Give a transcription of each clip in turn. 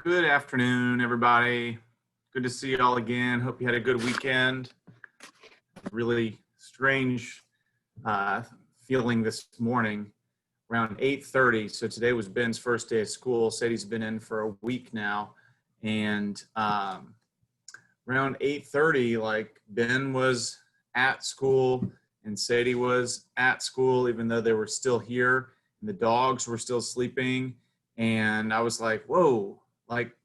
Good afternoon, everybody. Good to see you all again. Hope you had a good weekend. Really strange feeling this morning around 8:30. So today was Ben's first day of school. Sadie's been in for a week now. And around 8:30, like Ben was at school and Sadie was at school, even though they were still here and the dogs were still sleeping. And I was like, whoa, like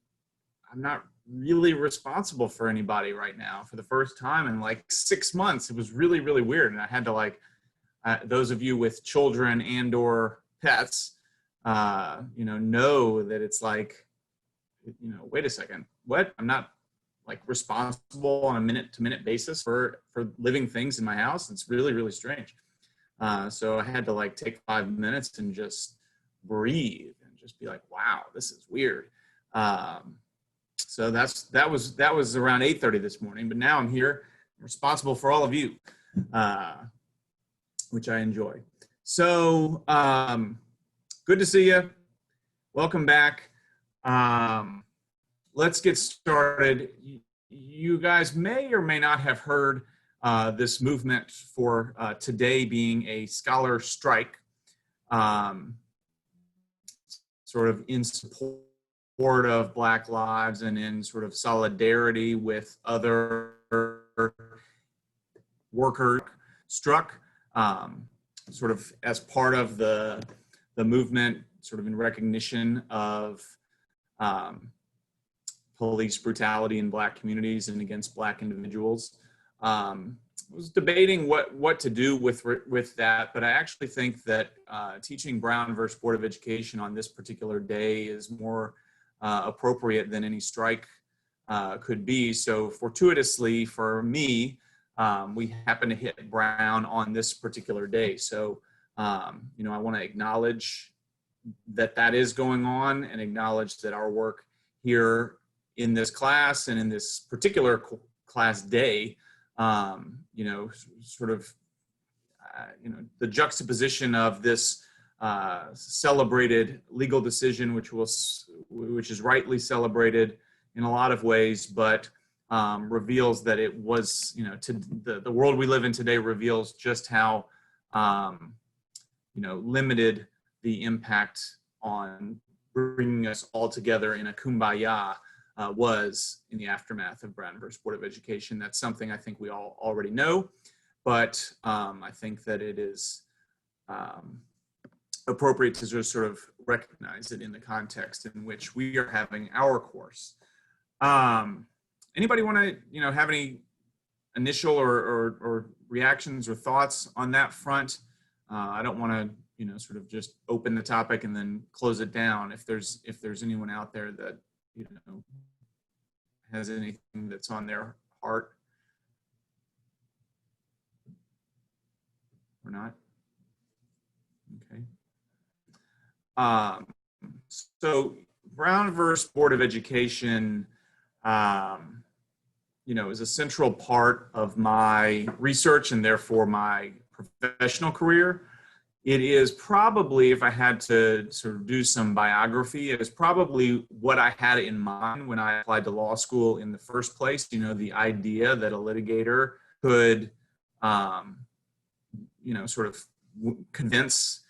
I'm not really responsible for anybody right now for the first time in like 6 months. It was really, really weird. And I had to those of you with children and or pets, know that it's like, wait a second, what? I'm not like responsible on a minute to minute basis for living things in my house. It's really, really strange. So I had to like take 5 minutes and just breathe and just be like, wow, this is weird. So that was around 8:30 this morning, but now I'm here, I'm responsible for all of you, which I enjoy. So good to see you. Welcome back. Let's get started. You guys may or may not have heard this movement for today being a scholar strike, sort of in support of Black lives and in sort of solidarity with other workers struck, sort of as part of the movement, sort of in recognition of police brutality in Black communities and against Black individuals. I was debating what to do with that, but I actually think that teaching Brown versus Board of Education on this particular day is more appropriate than any strike could be. So fortuitously for me, we happen to hit Brown on this particular day. So, I want to acknowledge that is going on and acknowledge that our work here in this class and in this particular class day, the juxtaposition of this celebrated legal decision, which is rightly celebrated in a lot of ways, but reveals that it was, to the world we live in today reveals just how, limited the impact on bringing us all together in a kumbaya was in the aftermath of Brown versus Board of Education. That's something I think we all already know, but I think that it is appropriate to just sort of recognize it in the context in which we are having our course. Anybody want to, have any initial or reactions or thoughts on that front? I don't want to, sort of just open the topic and then close it down. If there's anyone out there that, has anything that's on their heart or not. Okay. So Brown versus Board of Education, is a central part of my research and therefore my professional career. It is probably, if I had to sort of do some biography, it is probably what I had in mind when I applied to law school in the first place. The idea that a litigator could, sort of convince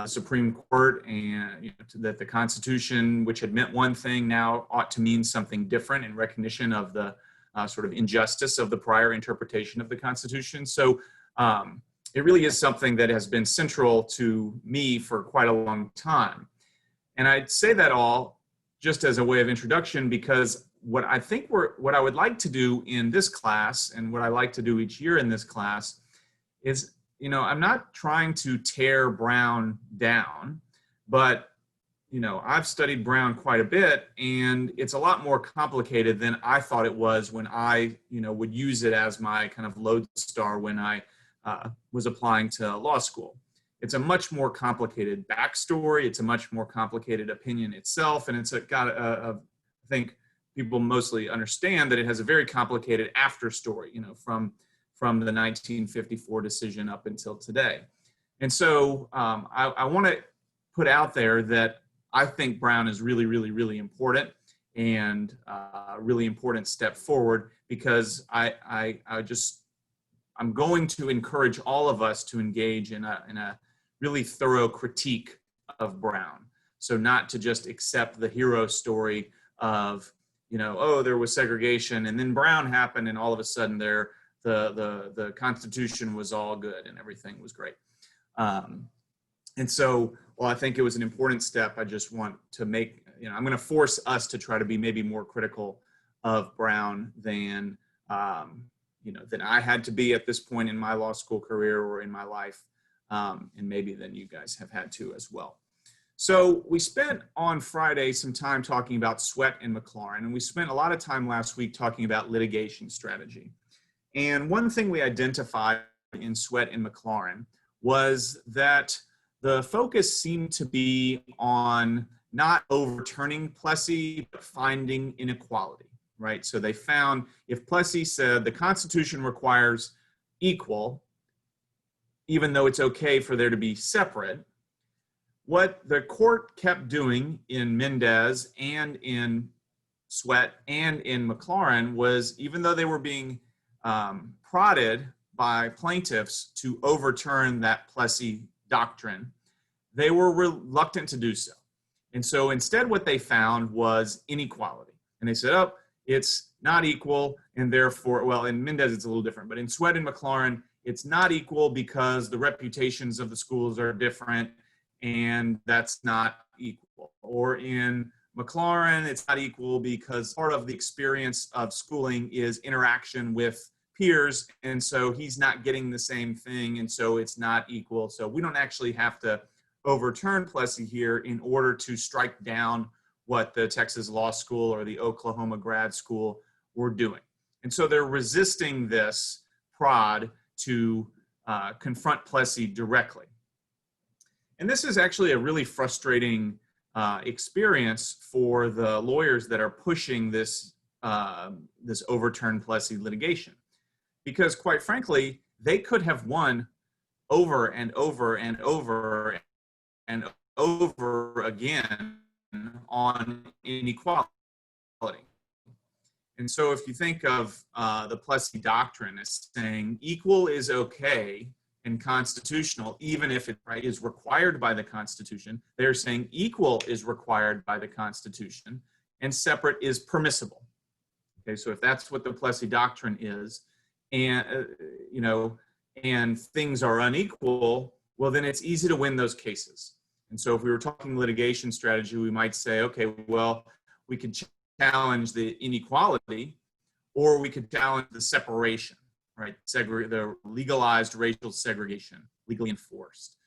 Supreme Court and that the Constitution, which had meant one thing, now ought to mean something different in recognition of the sort of injustice of the prior interpretation of the Constitution. So it really is something that has been central to me for quite a long time. And I'd say that all just as a way of introduction, because what I would like to do in this class and what I like to do each year in this class is, I'm not trying to tear Brown down, but, I've studied Brown quite a bit, and it's a lot more complicated than I thought it was when I, would use it as my kind of lodestar when I was applying to law school. It's a much more complicated backstory. It's a much more complicated opinion itself. And it's I think people mostly understand that it has a very complicated after story, from the 1954 decision up until today. And so I want to put out there that I think Brown is really, really, really important. and really important step forward, because I'm going to encourage all of us to engage in a really thorough critique of Brown. So not to just accept the hero story of, oh, there was segregation and then Brown happened and all of a sudden the Constitution was all good and everything was great. And so, well, I think it was an important step. I just want to make, I'm going to force us to try to be maybe more critical of Brown than, than I had to be at this point in my law school career or in my life, and maybe than you guys have had to as well. So we spent on Friday some time talking about Sweatt and McLaurin, and we spent a lot of time last week talking about litigation strategy. And one thing we identified in Sweatt and McLaurin was that the focus seemed to be on not overturning Plessy, but finding inequality, right? So they found if Plessy said the Constitution requires equal, even though it's okay for there to be separate, what the court kept doing in Mendez and in Sweatt and in McLaurin was, even though they were being prodded by plaintiffs to overturn that Plessy doctrine, they were reluctant to do so. And so instead what they found was inequality. And they said, oh, it's not equal, and therefore, well, in Mendez it's a little different, but in Sweatt and McLaurin, it's not equal because the reputations of the schools are different, and that's not equal. Or in McLaurin, it's not equal because part of the experience of schooling is interaction with peers, and so he's not getting the same thing, and so it's not equal. So we don't actually have to overturn Plessy here in order to strike down what the Texas Law School or the Oklahoma Grad School were doing. And so they're resisting this prod to confront Plessy directly. And this is actually a really frustrating experience for the lawyers that are pushing this, this overturned Plessy litigation. Because quite frankly, they could have won over and over and over and over again on inequality. And so if you think of the Plessy doctrine as saying equal is okay and constitutional, even if it is required by the Constitution, they're saying equal is required by the Constitution and separate is permissible. Okay, so if that's what the Plessy doctrine is, and and things are unequal, well, then it's easy to win those cases. And so if we were talking litigation strategy, we might say, okay, well, we could challenge the inequality, or we could challenge the separation, right? The legalized racial segregation, legally enforced.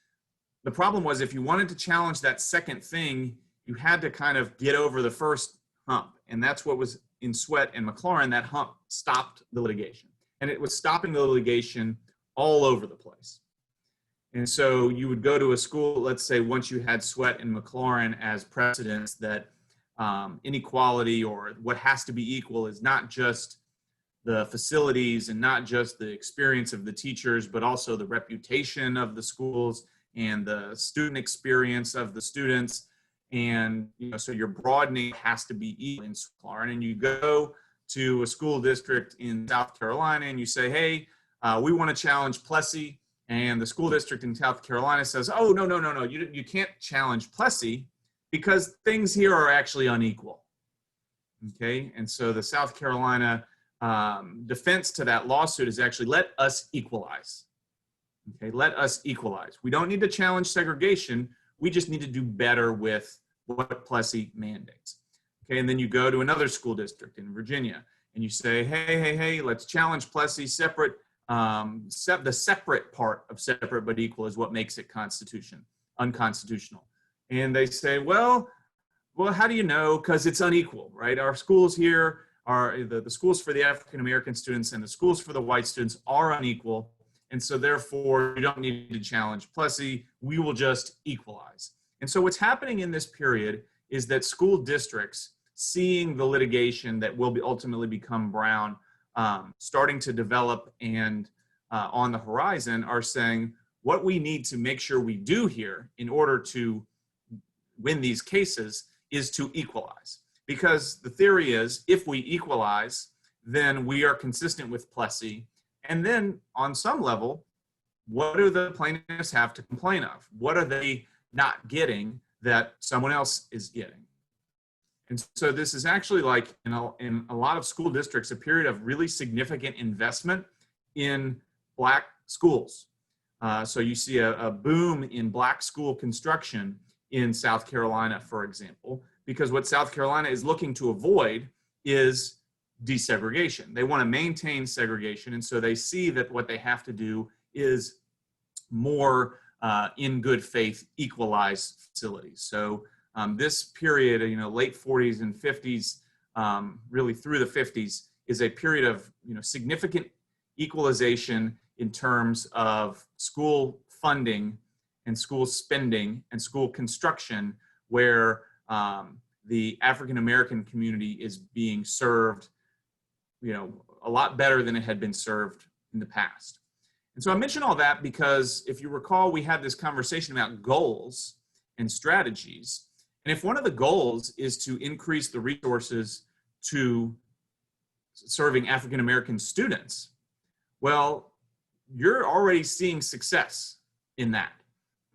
The problem was if you wanted to challenge that second thing, you had to kind of get over the first hump. And that's what was in Sweatt and McLaurin, that hump stopped the litigation. And it was stopping the litigation all over the place. And so you would go to a school, let's say once you had Sweatt and McLaurin as precedents that inequality or what has to be equal is not just the facilities and not just the experience of the teachers, but also the reputation of the schools and the student experience of the students. And so your broadening has to be equal in McLaurin. And you go to a school district in South Carolina and you say, hey, we want to challenge Plessy. And the school district in South Carolina says, oh, no, you can't challenge Plessy because things here are actually unequal. Okay, and so the South Carolina defense to that lawsuit is actually let us equalize. Okay, let us equalize. We don't need to challenge segregation. We just need to do better with what Plessy mandates. Okay, and then you go to another school district in Virginia and you say, hey, let's challenge Plessy separate. The separate part of separate but equal is what makes it unconstitutional. And they say, well, how do you know? Because it's unequal, right? Our schools here are the schools for the African-American students and the schools for the white students are unequal. And so therefore you don't need to challenge Plessy. We will just equalize. And so what's happening in this period is that school districts, seeing the litigation that will ultimately become Brown, starting to develop and on the horizon, are saying what we need to make sure we do here in order to win these cases is to equalize. because the theory is if we equalize, then we are consistent with Plessy. And then on some level, what do the plaintiffs have to complain of? What are they not getting that someone else is getting? And so this is actually, like in a lot of school districts, a period of really significant investment in Black schools. So you see a boom in Black school construction in South Carolina, for example, because what South Carolina is looking to avoid is desegregation. They want to maintain segregation, and so they see that what they have to do is more in good faith equalize facilities. So this period, late 40s and 50s, really through the 50s, is a period of significant equalization in terms of school funding and school spending and school construction, where the African American community is being served, a lot better than it had been served in the past. And so I mention all that because if you recall, we had this conversation about goals and strategies. And if one of the goals is to increase the resources to serving African American students, well, you're already seeing success in that.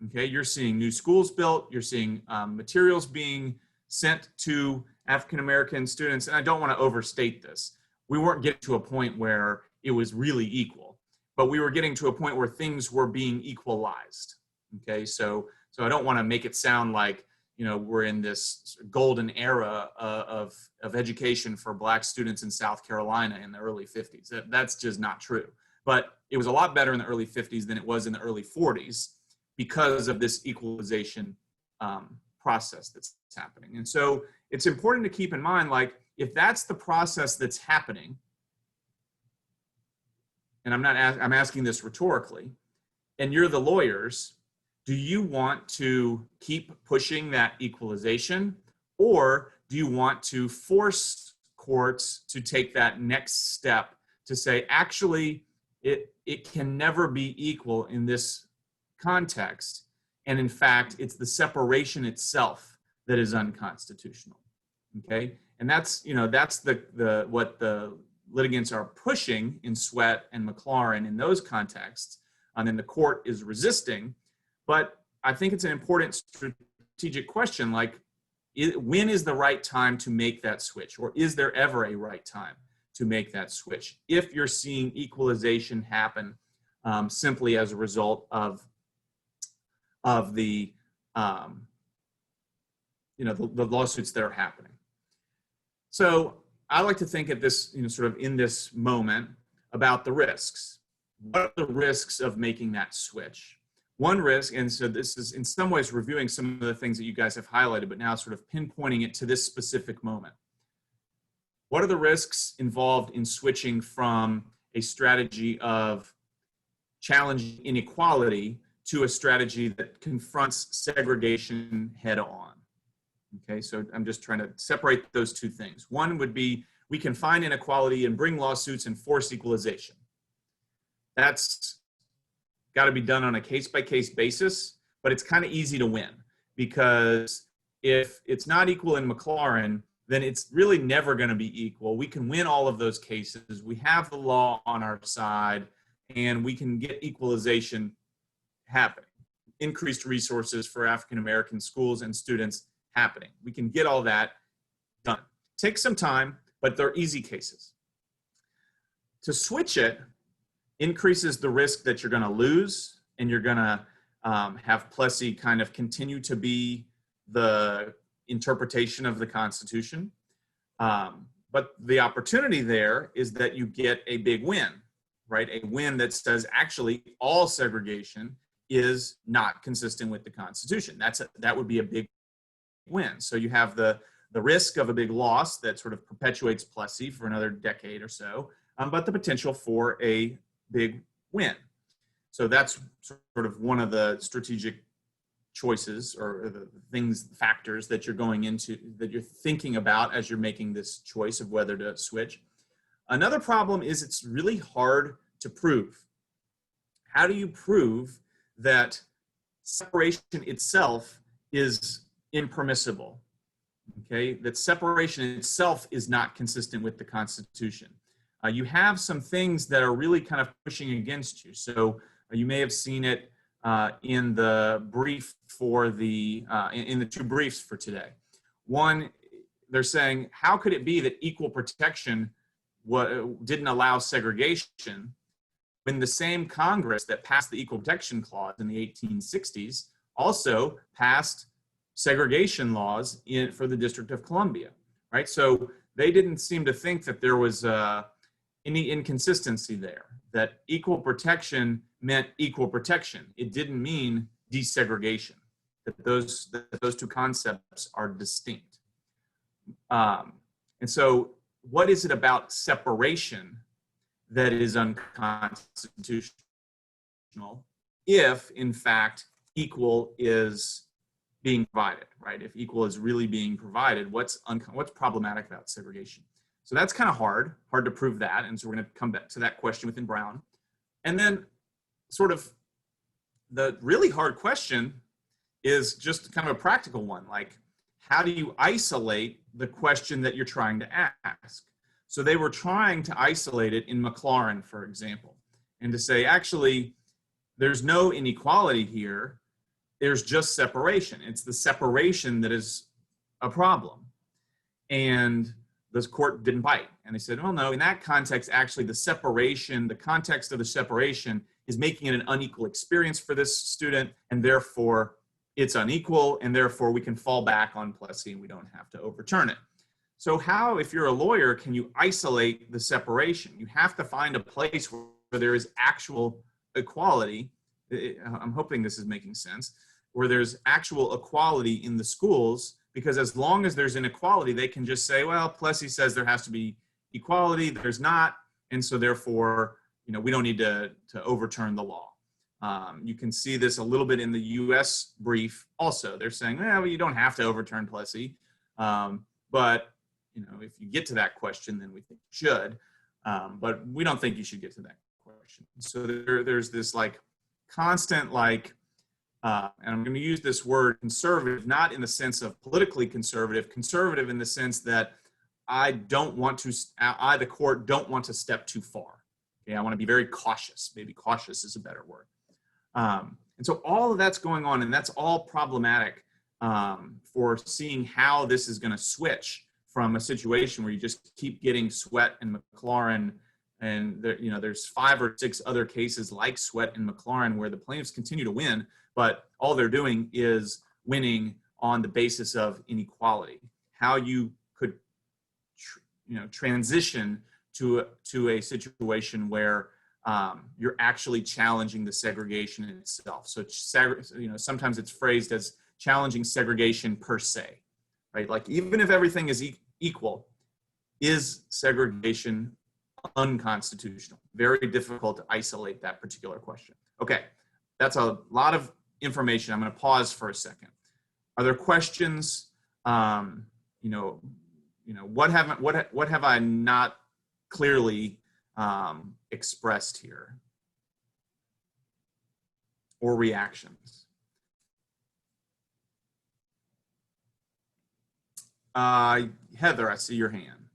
Okay, you're seeing new schools built, you're seeing materials being sent to African American students. And I don't want to overstate this. We weren't getting to a point where it was really equal, but we were getting to a point where things were being equalized. Okay, so I don't want to make it sound like we're in this golden era of education for Black students in South Carolina in the early 50s. That's just not true. But it was a lot better in the early 50s than it was in the early 40s because of this equalization process that's happening. And so it's important to keep in mind, like, if that's the process that's happening, and I'm asking this rhetorically, and you're the lawyers, do you want to keep pushing that equalization, or do you want to force courts to take that next step to say, actually, it can never be equal in this context, and in fact, it's the separation itself that is unconstitutional? Okay, and that's the what the litigants are pushing in Sweatt and McLaurin in those contexts, and then the court is resisting. But I think it's an important strategic question, like, when is the right time to make that switch? Or is there ever a right time to make that switch if you're seeing equalization happen simply as a result of the the lawsuits that are happening? So I like to think at this, sort of in this moment, about the risks. What are the risks of making that switch? One risk, and so this is in some ways reviewing some of the things that you guys have highlighted, but now sort of pinpointing it to this specific moment. What are the risks involved in switching from a strategy of challenging inequality to a strategy that confronts segregation head on? Okay, so I'm just trying to separate those two things. One would be, we can find inequality and bring lawsuits and force equalization. That's got to be done on a case-by-case basis, but it's kind of easy to win, because if it's not equal in McLaurin, then it's really never going to be equal. We can win all of those cases. We have the law on our side, and we can get equalization happening. Increased resources for African American schools and students happening. We can get all that done. Takes some time, but they're easy cases. To switch it increases the risk that you're going to lose, and you're going to have Plessy kind of continue to be the interpretation of the Constitution. But the opportunity there is that you get a big win, right? A win that says, actually, all segregation is not consistent with the Constitution. That would be a big win. So you have the risk of a big loss that sort of perpetuates Plessy for another decade or so, but the potential for a big win. So that's sort of one of the strategic choices, or the factors that you're going into, that you're thinking about as you're making this choice of whether to switch. Another problem is it's really hard to prove. How do you prove that separation itself is impermissible? okay, that separation itself is not consistent with the Constitution. You have some things that are really kind of pushing against you. So you may have seen it in the brief for in the two briefs for today. One, they're saying, how could it be that equal protection didn't allow segregation when the same Congress that passed the Equal Protection Clause in the 1860s also passed segregation laws for the District of Columbia, right? So they didn't seem to think that there was any inconsistency there, that equal protection meant equal protection. It didn't mean desegregation, that those two concepts are distinct. And so what is it about separation that is unconstitutional if, in fact, equal is being provided, right? If equal is really being provided, what's problematic about segregation? So that's kind of hard to prove that. And so we're going to come back to that question within Brown. And then sort of the really hard question is just kind of a practical one, like, how do you isolate the question that you're trying to ask? So they were trying to isolate it in McLaurin, for example, and to say, actually, there's no inequality here. There's just separation. It's the separation that is a problem. And this court didn't bite. And they said, well, no, in that context, actually the context of the separation is making it an unequal experience for this student, and therefore it's unequal, and therefore we can fall back on Plessy and we don't have to overturn it. So how, if you're a lawyer, can you isolate the separation? You have to find a place where there is actual equality. I'm hoping this is making sense, where there's actual equality in the schools, because as long as there's inequality, they can just say, well, Plessy says there has to be equality, there's not, and so therefore, we don't need to overturn the law. You can see this a little bit in the U.S. brief also. They're saying, well, you don't have to overturn Plessy, but if you get to that question, then we think you should, but we don't think you should get to that question. So there's this constant and I'm going to use this word conservative, not in the sense of politically conservative in the sense that I, the court, don't want to step too far. Okay, I want to be very cautious. Maybe cautious is a better word. And so all of that's going on, and that's all problematic for seeing how this is going to switch from a situation where you just keep getting Sweatt and McLaurin, and there's 5 or 6 other cases like Sweatt and McLaurin where the plaintiffs continue to win, but all they're doing is winning on the basis of inequality. How you could transition to a situation where you're actually challenging the segregation in itself. So sometimes it's phrased as challenging segregation per se, right? Like, even if everything is equal, is segregation unconstitutional? Very difficult to isolate that particular question. Okay, that's a lot of information. I'm going to pause for a second. Are there questions? What have I not clearly expressed here, or reactions? Heather, I see your hand.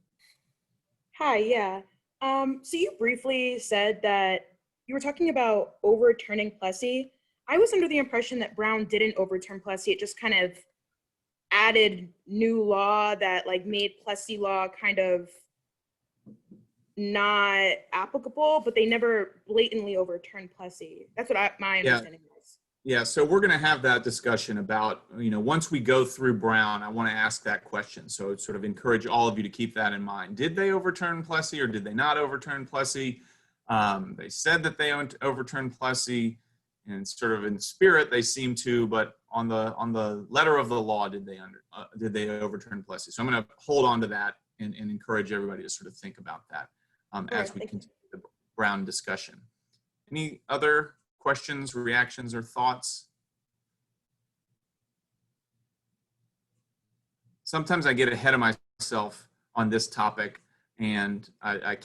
Hi, yeah. So you briefly said that you were talking about overturning Plessy. I was under the impression that Brown didn't overturn Plessy. It just kind of added new law that made Plessy law kind of not applicable, but they never blatantly overturned Plessy. That's what my understanding was. Yeah, so we're going to have that discussion about, once we go through Brown, I want to ask that question. So I'd sort of encourage all of you to keep that in mind. Did they overturn Plessy or did they not overturn Plessy? They said that they overturned Plessy, and sort of in spirit they seem to, but on the letter of the law, did they overturn Plessy? So I'm going to hold on to that and encourage everybody to sort of think about that as we continue the Brown discussion. Any other questions, reactions, or thoughts? Sometimes I get ahead of myself on this topic, and I'm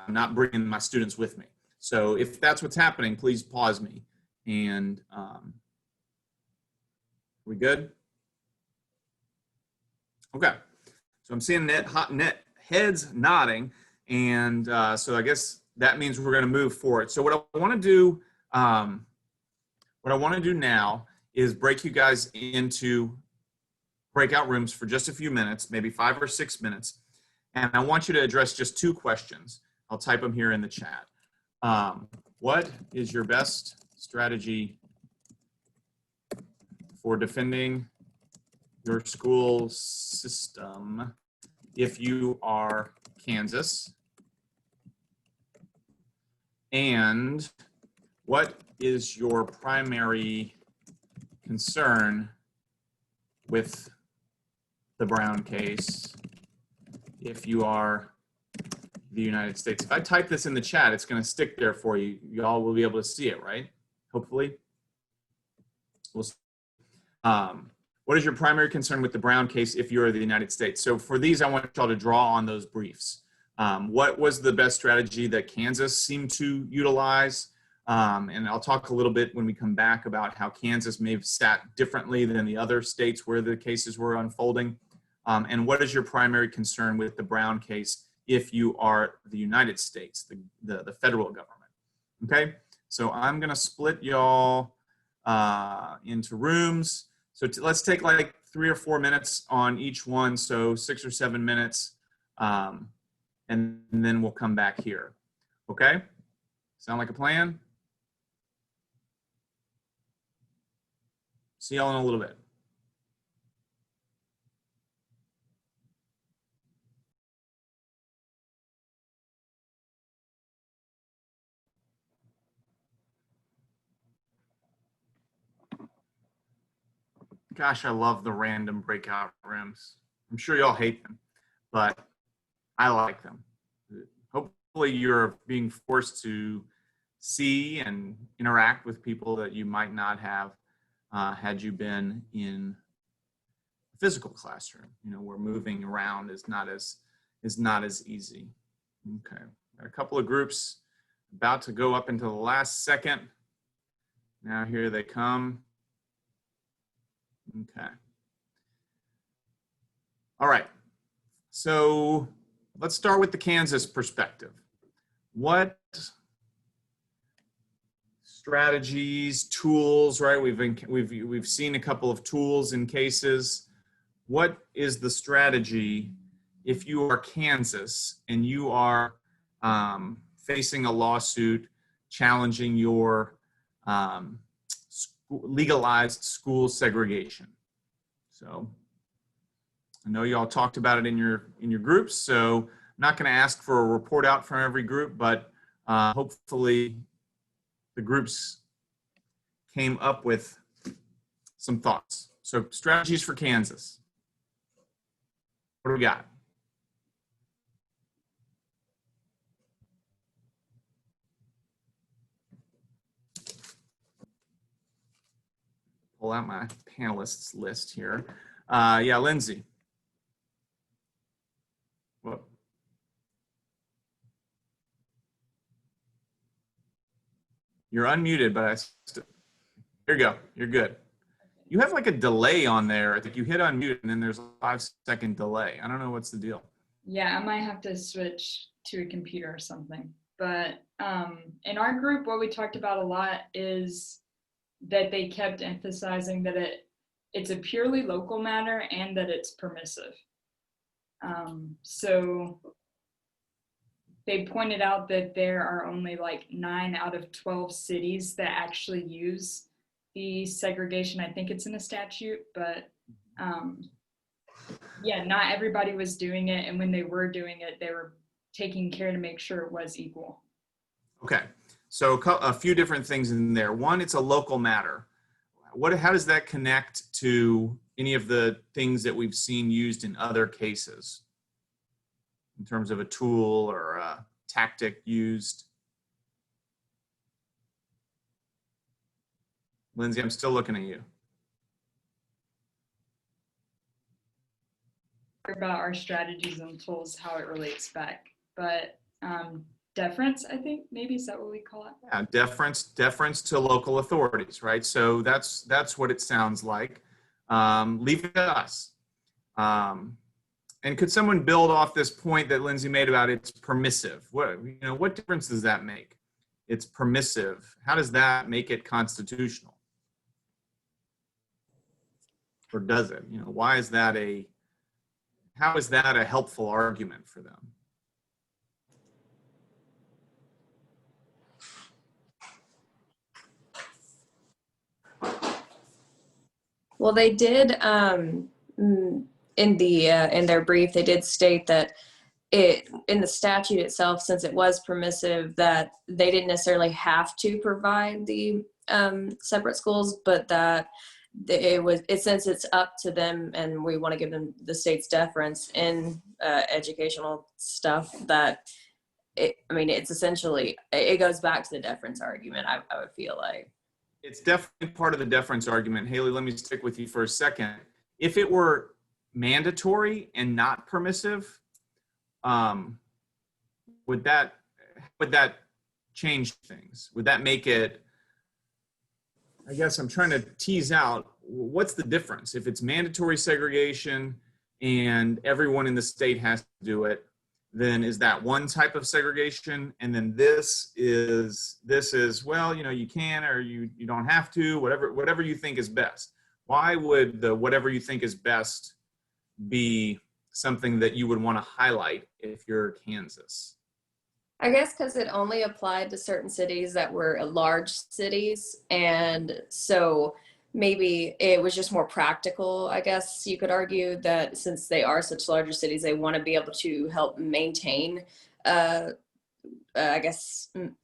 not bringing my students with me. So if that's what's happening, please pause me. And we good? Okay. So I'm seeing net heads nodding, and so I guess that means we're going to move forward. So what I want to do, now is break you guys into breakout rooms for just a few minutes, maybe 5 or 6 minutes, and I want you to address just 2 questions. I'll type them here in the chat. What is your best strategy for defending your school system if you are Kansas? And what is your primary concern with the Brown case if you are the United States? If I type this in the chat, it's going to stick there for you. Y'all will be able to see it, right? Hopefully. We'll see. What is your primary concern with the Brown case if you are the United States? So for these, I want y'all to draw on those briefs. What was the best strategy that Kansas seemed to utilize? And I'll talk a little bit when we come back about how Kansas may have sat differently than the other states where the cases were unfolding. And what is your primary concern with the Brown case if you are the United States, the federal government? Okay, so I'm gonna split y'all into rooms. So let's take like 3 or 4 minutes on each one, so 6 or 7 minutes, and then we'll come back here. Okay, sound like a plan? See y'all in a little bit. Gosh, I love the random breakout rooms. I'm sure y'all hate them, but I like them. Hopefully you're being forced to see and interact with people that you might not have had you been in a physical classroom, where moving around is not as easy. Okay, got a couple of groups about to go up into the last second. Now here they come. Okay. All right. So let's start with the Kansas perspective. What strategies, tools, right? We've seen a couple of tools in cases. What is the strategy if you are Kansas and you are facing a lawsuit challenging your legalized school segregation? So I know y'all talked about it in your groups, so I'm not going to ask for a report out from every group, but hopefully the groups came up with some thoughts. So strategies for Kansas. What do we got? Pull out my panelists list here. Yeah, Lindsay. What? You're unmuted, but here you go. You're good. You have like a delay on there. I think you hit unmute and then there's a 5-second delay. I don't know what's the deal. Yeah, I might have to switch to a computer or something. But in our group, what we talked about a lot is that they kept emphasizing that it's a purely local matter and that it's permissive. So they pointed out that there are only like 9 out of 12 cities that actually use the segregation. I think it's in a statute, but yeah, not everybody was doing it. And when they were doing it, they were taking care to make sure it was equal. Okay, so a few different things in there. One, it's a local matter. How does that connect to any of the things that we've seen used in other cases in terms of a tool or a tactic used? Lindsay, I'm still looking at you. About our strategies and tools, how it relates back, but deference, I think, maybe, is that what we call it? Yeah, deference to local authorities, right? So that's what it sounds like. Leave it to us. And could someone build off this point that Lindsay made about it's permissive? What difference does that make? It's permissive. How does that make it constitutional? Or does it? Why is that how is that a helpful argument for them? Well, they did in their brief, they did state that in the statute itself, since it was permissive, that they didn't necessarily have to provide the separate schools, but that since it's up to them and we want to give them the state's deference in educational stuff, that it's essentially, it goes back to the deference argument. I would feel like it's definitely part of the deference argument. Haley, let me stick with you for a second. If it were mandatory and not permissive, would that change things? Would that make it, I guess I'm trying to tease out, what's the difference? If it's mandatory segregation and everyone in the state has to do it, then is that one type of segregation? And then this is, well, you can, or you don't have to, whatever you think is best. Why would the whatever you think is best be something that you would want to highlight if you're Kansas? I guess because it only applied to certain cities that were large cities. And so maybe it was just more practical. I guess you could argue that since they are such larger cities, they want to be able to help maintain,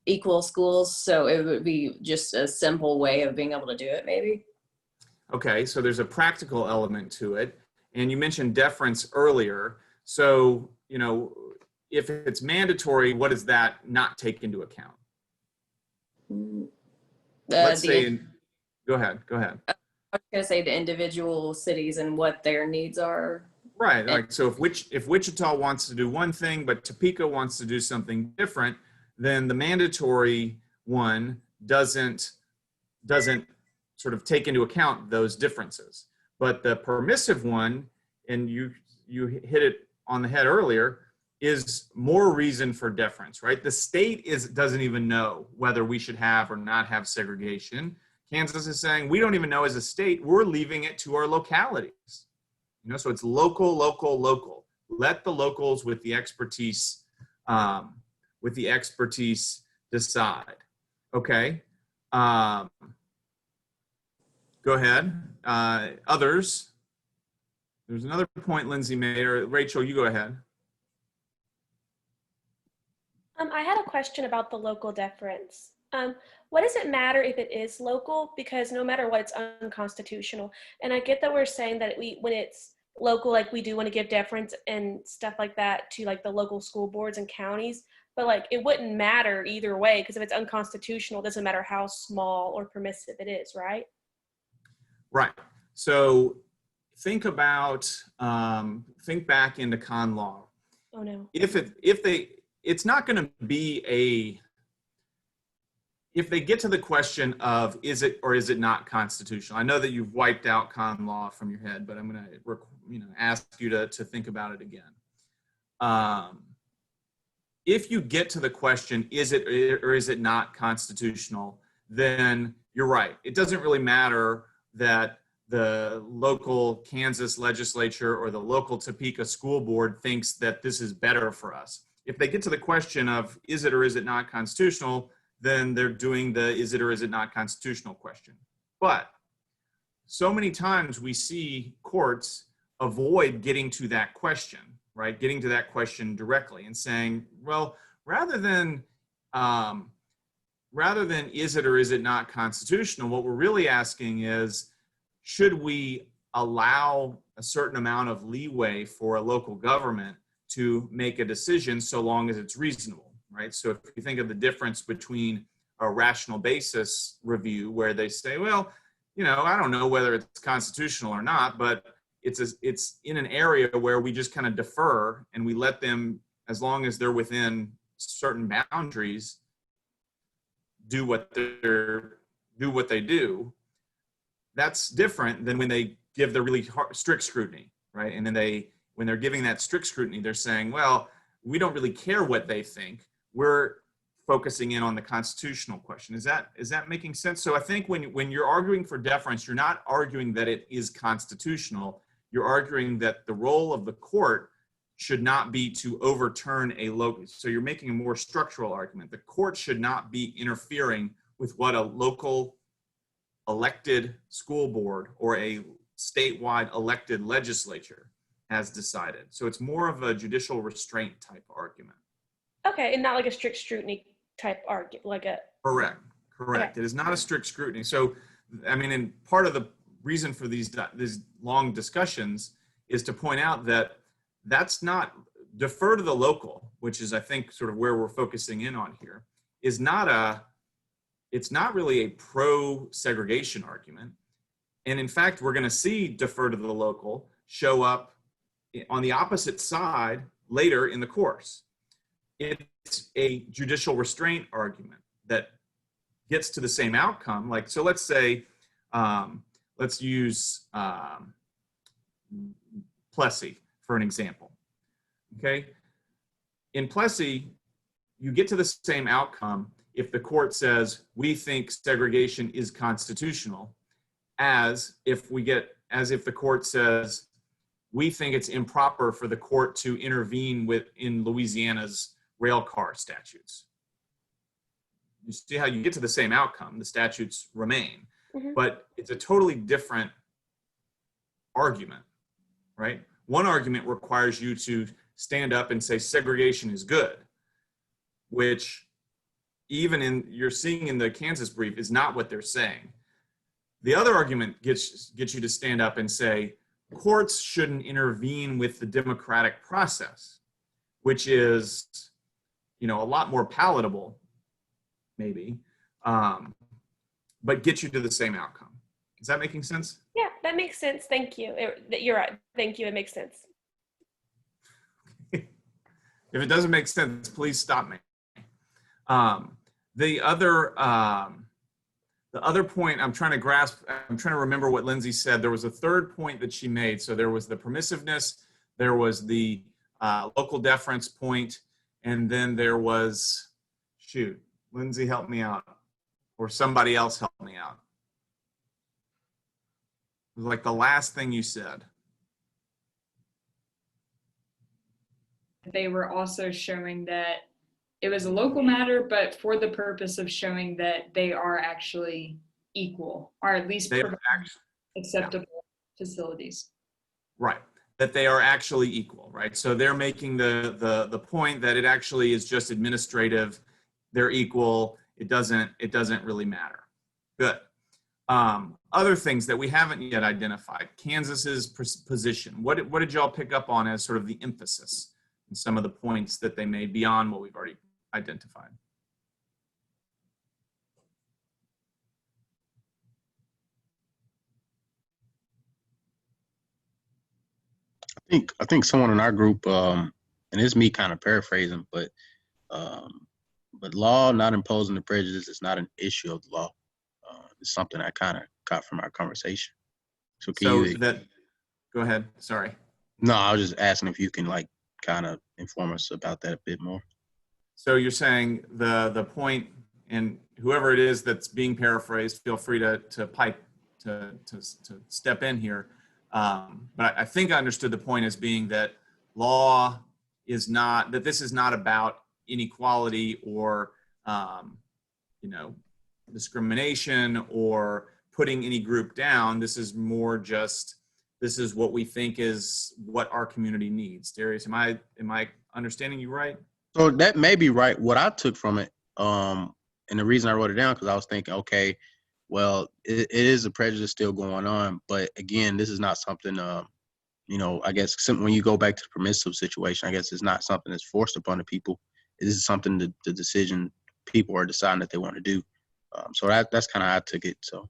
equal schools. So it would be just a simple way of being able to do it, maybe. Okay, so there's a practical element to it. And you mentioned deference earlier. So, if it's mandatory, what does that not take into account? Let's say, go ahead. I was going to say the individual cities and what their needs are. Right. Like, so if Wichita wants to do one thing, but Topeka wants to do something different, then the mandatory one doesn't sort of take into account those differences. But the permissive one, and you hit it on the head earlier, is more reason for deference, right? The state doesn't even know whether we should have or not have segregation. Kansas is saying, we don't even know as a state, we're leaving it to our localities. So it's local. Let the locals with the expertise decide. Okay. Go ahead. Others. There's another point Lindsay made, or Rachel, you go ahead. I had a question about the local deference. What does it matter if it is local? Because no matter what, it's unconstitutional. And I get that we're saying that when it's local, like we do want to give deference and stuff like that to like the local school boards and counties, but like it wouldn't matter either way, because if it's unconstitutional, it doesn't matter how small or permissive it is, right? Right. So think back into con law. Oh no. It's not going to be if they get to the question of is it or is it not constitutional. I know that you've wiped out con law from your head, but I'm going to ask you to think about it again. If you get to the question, is it or is it not constitutional, then you're right. It doesn't really matter that the local Kansas legislature or the local Topeka school board thinks that this is better for us. If they get to the question of is it or is it not constitutional, then they're doing the is it or is it not constitutional question. But so many times we see courts avoid getting to that question, right? Getting to that question directly and saying, well, rather than is it or is it not constitutional, what we're really asking is, should we allow a certain amount of leeway for a local government to make a decision so long as it's reasonable, right? So if you think of the difference between a rational basis review where they say, well, I don't know whether it's constitutional or not, but it's in an area where we just kind of defer and we let them, as long as they're within certain boundaries, do what they do. That's different than when they give the really strict scrutiny, right? And then when they're giving that strict scrutiny, they're saying, well, we don't really care what they think. We're focusing in on the constitutional question. Is that making sense? So I think when you're arguing for deference, you're not arguing that it is constitutional. You're arguing that the role of the court should not be to overturn a local. So you're making a more structural argument. The court should not be interfering with what a local elected school board or a statewide elected legislature has decided. So it's more of a judicial restraint type argument. Okay, and not like a strict scrutiny type argument, like a. Correct. Okay. It is not a strict scrutiny. So, I mean, and part of the reason for these long discussions is to point out that that's not, defer to the local, which is, I think, sort of where we're focusing in on here, is not it's not really a pro-segregation argument. And in fact, we're going to see defer to the local show up on the opposite side later in the course. It's a judicial restraint argument that gets to the same outcome. Like, so let's say, let's use Plessy for an example, okay? In Plessy, you get to the same outcome if the court says, we think segregation is constitutional, as if the court says, we think it's improper for the court to intervene in Louisiana's rail car statutes. You see how you get to the same outcome, the statutes remain, but it's a totally different argument, right? One argument requires you to stand up and say segregation is good, which you're seeing in the Kansas brief is not what they're saying. The other argument gets you to stand up and say courts shouldn't intervene with the democratic process, which is, a lot more palatable, maybe, but get you to the same outcome. Is that making sense? Yeah, that makes sense. Thank you. You're right. Thank you. It makes sense. If it doesn't make sense, please stop me. The other point I'm trying to grasp, I'm trying to remember what Lindsay said. There was a third point that she made. So there was the permissiveness, there was the local deference point, and then there was, Lindsay, help me out, or somebody else help me out. It was like the last thing you said. They were also showing that it was a local matter, but for the purpose of showing that they are actually equal, or at least provide acceptable facilities. Right, that they are actually equal, right? So they're making the point that it actually is just administrative. They're equal. It doesn't really matter. Good. Other things that we haven't yet identified. Kansas's position. What did y'all pick up on as sort of the emphasis in some of the points that they made beyond what we've already identified? I think someone in our group, and it's me kind of paraphrasing, but law not imposing the prejudice is not an issue of the law. It's something I kind of got from our conversation. So go ahead. Sorry. No, I was just asking if you can kind of inform us about that a bit more. So you're saying the point, and whoever it is that's being paraphrased, feel free to pipe to step in here. But I think I understood the point as being that law is not, that this is not about inequality or, discrimination or putting any group down. This is more just, this is what we think is what our community needs. Darius, am I understanding you right? So that may be right. What I took from it, and the reason I wrote it down, because I was thinking, okay, well, it is a prejudice still going on. But again, this is not something, I guess when you go back to the permissive situation, I guess it's not something that's forced upon the people. It is something that the decision people are deciding that they want to do. So that's kind of how I took it. So.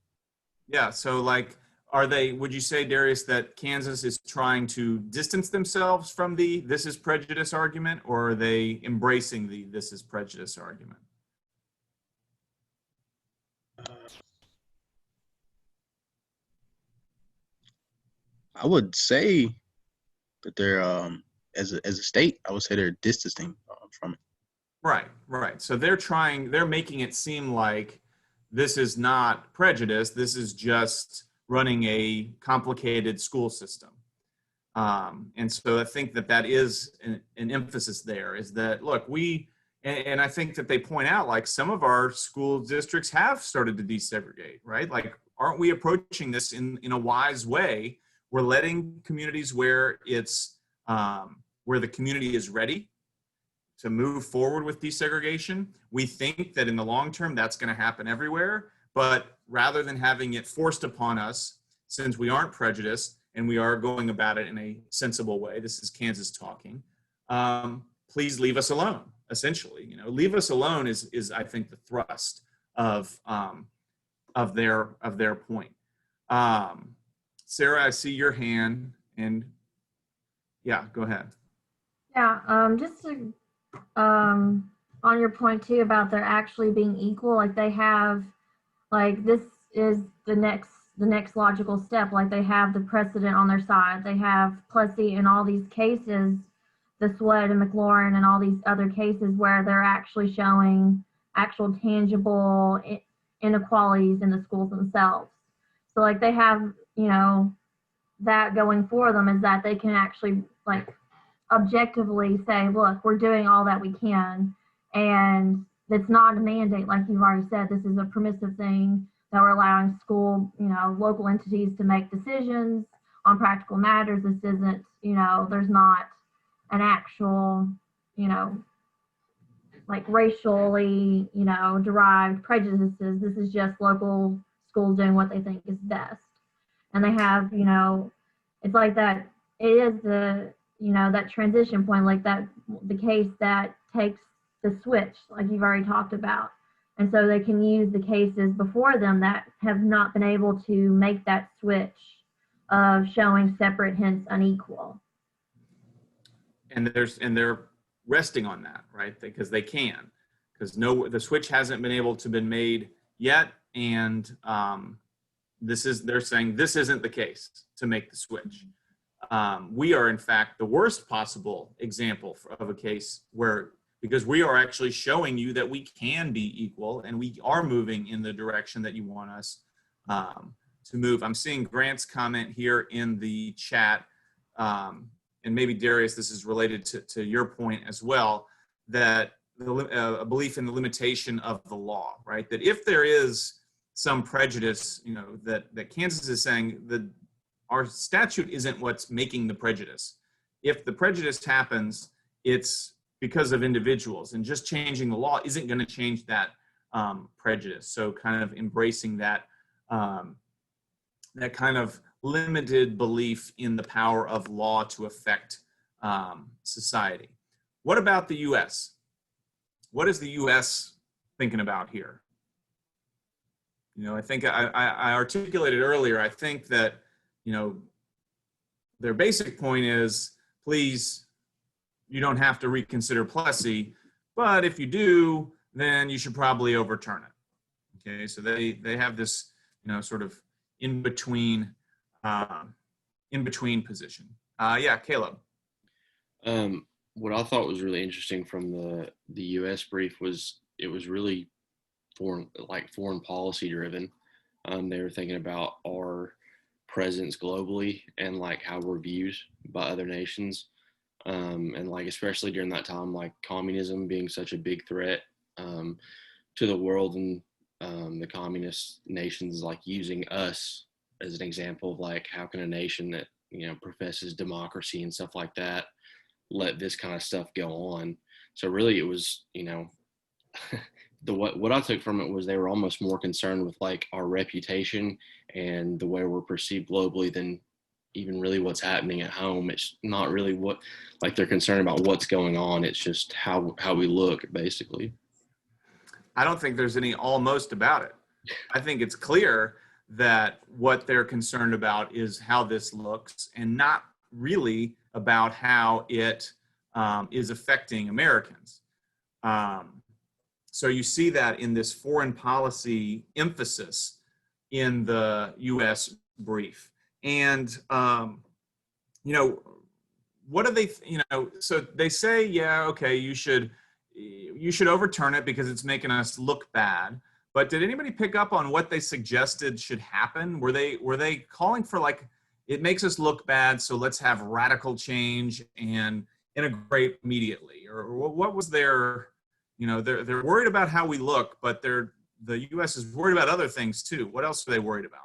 Yeah. So would you say, Darius, that Kansas is trying to distance themselves from the this is prejudice argument, or are they embracing the this is prejudice argument? I would say But they're as a state, I would say they're distancing from it. Right. So they're making it seem like this is not prejudice. This is just running a complicated school system. And so I think that is an emphasis there, is that, look, and I think that they point out, like, some of our school districts have started to desegregate, right? Like, aren't we approaching this in a wise way? We're letting communities where it's, where the community is ready to move forward with desegregation. We think that in the long term, that's going to happen everywhere. But rather than having it forced upon us, since we aren't prejudiced and we are going about it in a sensible way, this is Kansas talking, please leave us alone, essentially. You know, leave us alone is I think, the thrust of their point. Sarah, I see your hand, and yeah, go ahead. Yeah, just to, on your point too about there actually being equal, like they have, like, this is the next logical step. Like, they have the precedent on their side. They have Plessy in all these cases, the Sweat and McLaurin and all these other cases where they're actually showing actual tangible inequalities in the schools themselves. So, like, they have, you know, that going for them, is that they can actually, like, objectively say, look, we're doing all that we can, and it's not a mandate, like you've already said. This is a permissive thing that we're allowing school, you know, local entities to make decisions on practical matters. This isn't, you know, there's not an actual, you know, like racially, you know, derived prejudices. This is just local schools doing what they think is best. And they have, you know, it's like that, it is the, you know, that transition point, like that, the case that takes the switch, like you've already talked about. And so they can use the cases before them that have not been able to make that switch of showing separate, hence unequal. And they're resting on that, right? Because they can, because the switch hasn't been able to been made yet. And they're saying this isn't the case to make the switch. We are, in fact, the worst possible example of a case because we are actually showing you that we can be equal and we are moving in the direction that you want us to move. I'm seeing Grant's comment here in the chat, and maybe Darius, this is related to your point as well, that a belief in the limitation of the law, right? That if there is some prejudice, you know, that Kansas is saying that our statute isn't what's making the prejudice. If the prejudice happens, it's because of individuals, and just changing the law isn't going to change that prejudice. So kind of embracing that that kind of limited belief in the power of law to affect society. What about the U.S.? What is the U.S. thinking about here? You know, I think I articulated earlier, I think that, you know, their basic point is, please, you don't have to reconsider Plessy, but if you do, then you should probably overturn it. Okay, so they have this, you know, sort of in between position. Yeah, Caleb. What I thought was really interesting from the U.S. brief was it was really foreign policy driven. They were thinking about our presence globally and like how we're viewed by other nations, and like especially during that time, like communism being such a big threat to the world, and the communist nations like using us as an example of like how can a nation that, you know, professes democracy and stuff like that let this kind of stuff go on. So really it was, you know, what I took from it was they were almost more concerned with like our reputation and the way we're perceived globally than even really what's happening at home. It's not really what, like, they're concerned about what's going on. It's just how we look, basically. I don't think there's any almost about it. I think it's clear that what they're concerned about is how this looks, and not really about how it is affecting Americans. So you see that in this foreign policy emphasis in the U.S. brief. And, you know, what do they, so they say, yeah, okay, you should overturn it because it's making us look bad. But did anybody pick up on what they suggested should happen? Were they calling for like, it makes us look bad, so let's have radical change and integrate immediately? Or what was their, they're worried about how we look, but the U.S. is worried about other things too. What else are they worried about?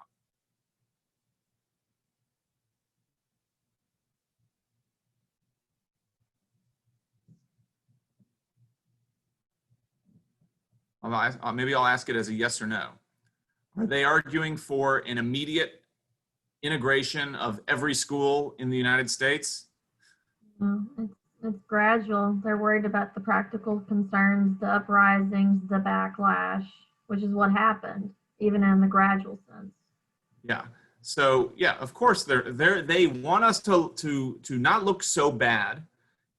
Maybe I'll ask it as a yes or no. Are they arguing for an immediate integration of every school in the United States? It's gradual. They're worried about the practical concerns, the uprisings, the backlash, which is what happened, even in the gradual sense. Yeah. So yeah, of course they want us to not look so bad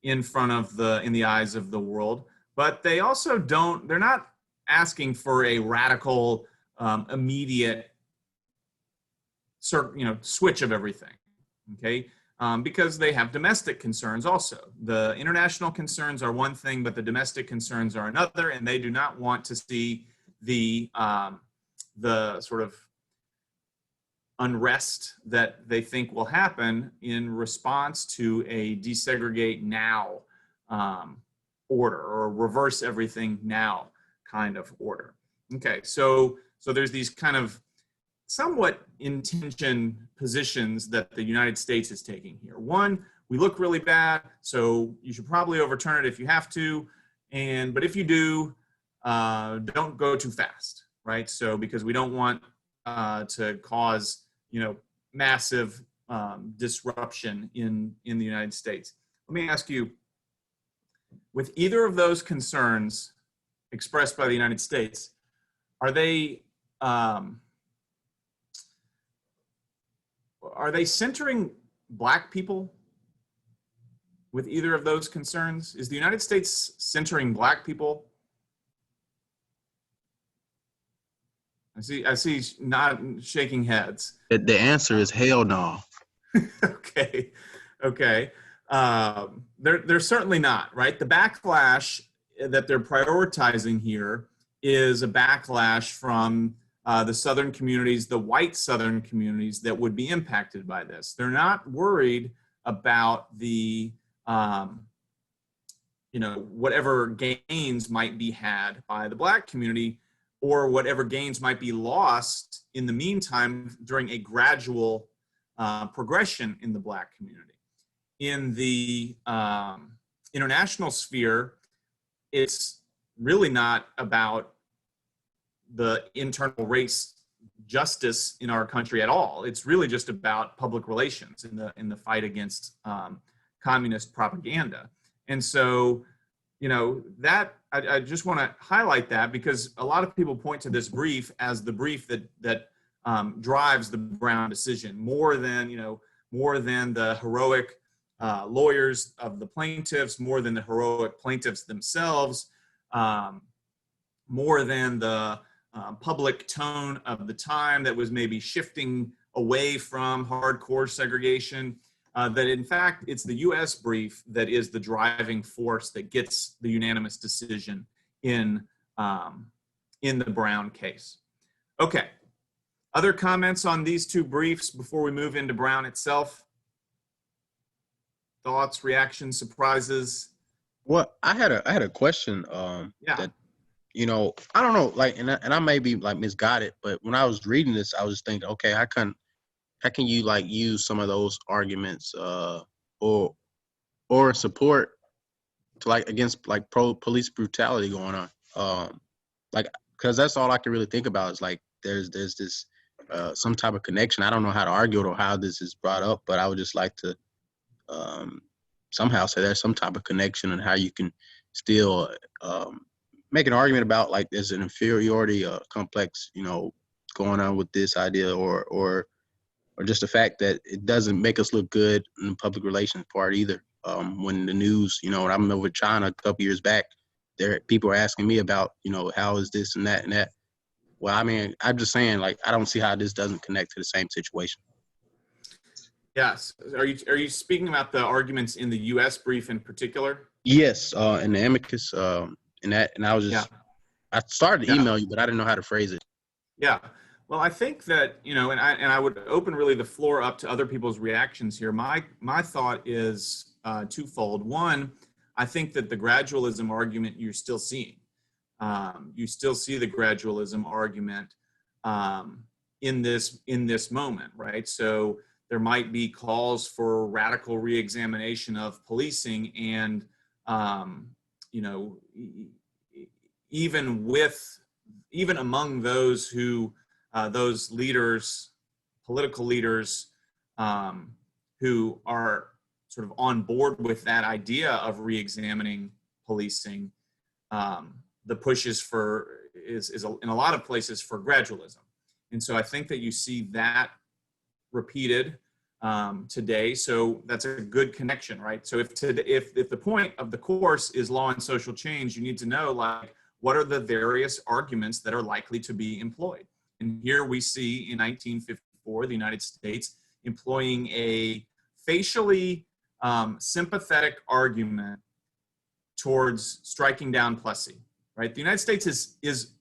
in the eyes of the world, but they also they're not asking for a radical, immediate switch of everything. Okay. Because they have domestic concerns also. The international concerns are one thing, but the domestic concerns are another, and they do not want to see the sort of unrest that they think will happen in response to a desegregate now order, or reverse everything now kind of order. Okay, so there's these kind of somewhat in tension positions that the United States is taking here. One, we look really bad, so you should probably overturn it if you have to, but if you do, don't go too fast, right? So because we don't want to cause massive disruption in the United States. Let me ask you, with either of those concerns expressed by the United States, are they centering Black people with either of those concerns? Is the United States centering Black people? I see not shaking heads. The answer is hell no. Okay. They're certainly not, right? The backlash that they're prioritizing here is a backlash from the Southern communities, the white Southern communities that would be impacted by this. They're not worried about the, whatever gains might be had by the Black community, or whatever gains might be lost in the meantime during a gradual progression in the Black community. In the international sphere, it's really not about the internal race justice in our country at all. It's really just about public relations in the fight against communist propaganda. And so, that I just want to highlight that, because a lot of people point to this brief as the brief that drives the Brown decision more than the heroic lawyers of the plaintiffs, more than the heroic plaintiffs themselves, more than the public tone of the time that was maybe shifting away from hardcore segregation. That in fact, it's the U.S. brief that is the driving force that gets the unanimous decision in the Brown case. Okay, other comments on these two briefs before we move into Brown itself? Thoughts, reactions, surprises? Well, I had a question. That, I don't know, like, and I may be like misguided, but when I was reading this, I was just thinking, okay, how can you like use some of those arguments or support to like against like police brutality going on? Like, because that's all I can really think about is like there's this some type of connection. I don't know how to argue it or how this is brought up, but I would just like to somehow say there's some type of connection and how you can still make an argument about like there's an inferiority complex, going on with this idea, or just the fact that it doesn't make us look good in the public relations part either. When the news, when I'm over China a couple years back, people are asking me about, how is this and that and that. Well, I mean, I'm just saying, like, I don't see how this doesn't connect to the same situation. Yes. Are you speaking about the arguments in the U.S. brief in particular? Yes, in the amicus, and I was Yeah. just, I started to Yeah. email you, but I didn't know how to phrase it. Yeah. Well, I think that, and I would open really the floor up to other people's reactions here. My thought is twofold. One, I think that the gradualism argument you're still seeing. You still see the gradualism argument in this moment, right? So there might be calls for radical reexamination of policing, and even among those who those leaders, political leaders, who are sort of on board with that idea of reexamining policing, the push is in a lot of places for gradualism. And so I think that you see that repeated today. So that's a good connection, right? So if the point of the course is law and social change, you need to know, like, what are the various arguments that are likely to be employed? And here we see in 1954, the United States employing a facially sympathetic argument towards striking down Plessy, right? The United States is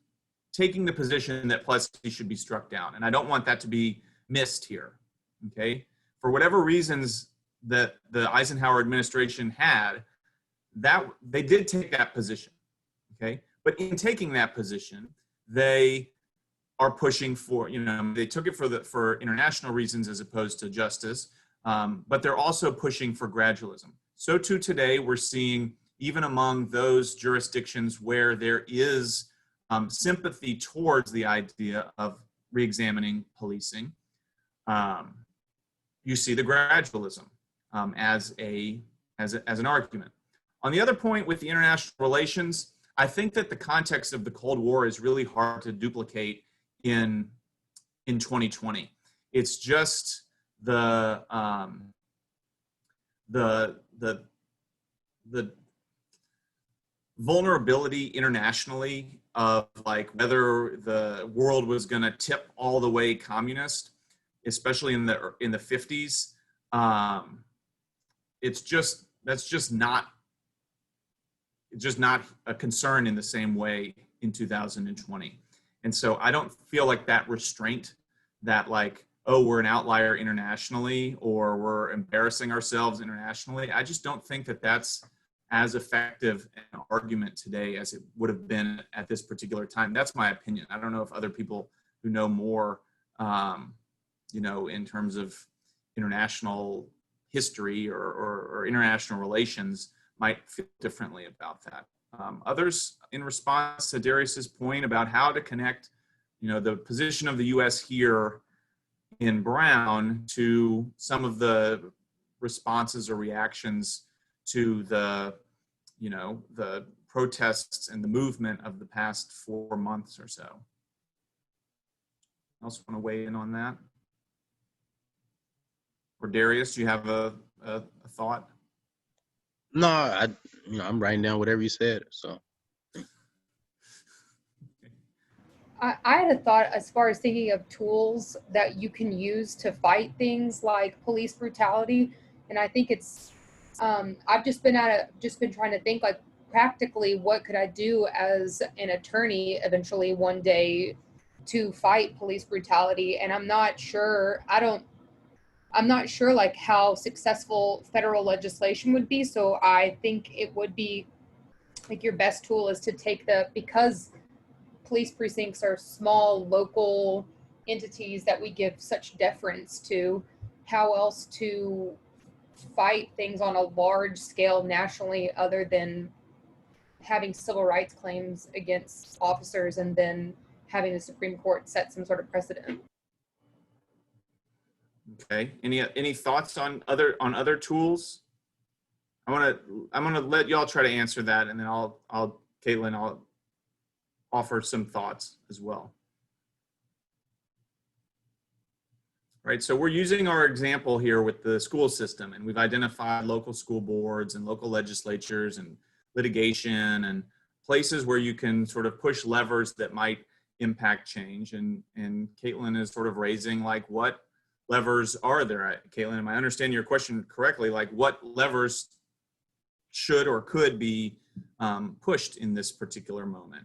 taking the position that Plessy should be struck down. And I don't want that to be missed here, okay? For whatever reasons that the Eisenhower administration had, that they did take that position, okay? But in taking that position, they are pushing for, they took it for international reasons as opposed to justice, but they're also pushing for gradualism. So too today, we're seeing, even among those jurisdictions where there is sympathy towards the idea of reexamining policing, you see the gradualism as an argument. On the other point, with the international relations, I think that the context of the Cold War is really hard to duplicate in 2020. It's just the vulnerability internationally of, like, whether the world was going to tip all the way communist, especially in the 50s. It's just not a concern in the same way in 2020. And so I don't feel like that restraint, that, like, oh, we're an outlier internationally or we're embarrassing ourselves internationally, I just don't think that that's as effective an argument today as it would have been at this particular time. That's my opinion. I don't know if other people who know more, in terms of international history or international relations, might feel differently about that. Others, in response to Darius's point about how to connect, the position of the U.S. here in Brown to some of the responses or reactions to the protests and the movement of the past 4 months or so. Else want to weigh in on that? Or Darius, do you have a thought? No, I'm writing down whatever you said. So I had a thought as far as thinking of tools that you can use to fight things like police brutality, and I think it's I've just been trying to think, like, practically what could I do as an attorney eventually one day to fight police brutality, and I'm not sure like how successful federal legislation would be. So I think it would be like your best tool is to take because police precincts are small local entities that we give such deference to, how else to fight things on a large scale nationally other than having civil rights claims against officers and then having the Supreme Court set some sort of precedent. Okay. Any thoughts on other tools? I'm gonna let y'all try to answer that, and then Caitlin, I'll offer some thoughts as well. Right, so we're using our example here with the school system, and we've identified local school boards and local legislatures and litigation and places where you can sort of push levers that might impact change. And Caitlin is sort of raising, like, what levers are there? Caitlin, am I understanding your question correctly? Like what levers should or could be pushed in this particular moment?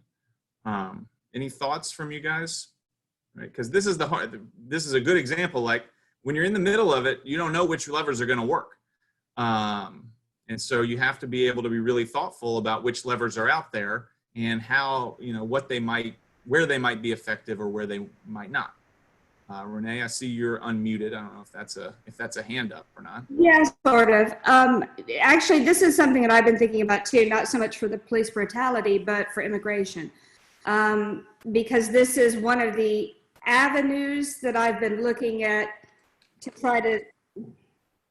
Any thoughts from you guys? Right, because this is a good example. Like when you're in the middle of it, you don't know which levers are going to work, and so you have to be able to be really thoughtful about which levers are out there and how, what they might, where they might be effective or where they might not. Renee, I see you're unmuted. I don't know if that's a hand up or not. Yeah, sort of. Actually, this is something that I've been thinking about too, not so much for the police brutality, but for immigration. Because this is one of the avenues that I've been looking at to try to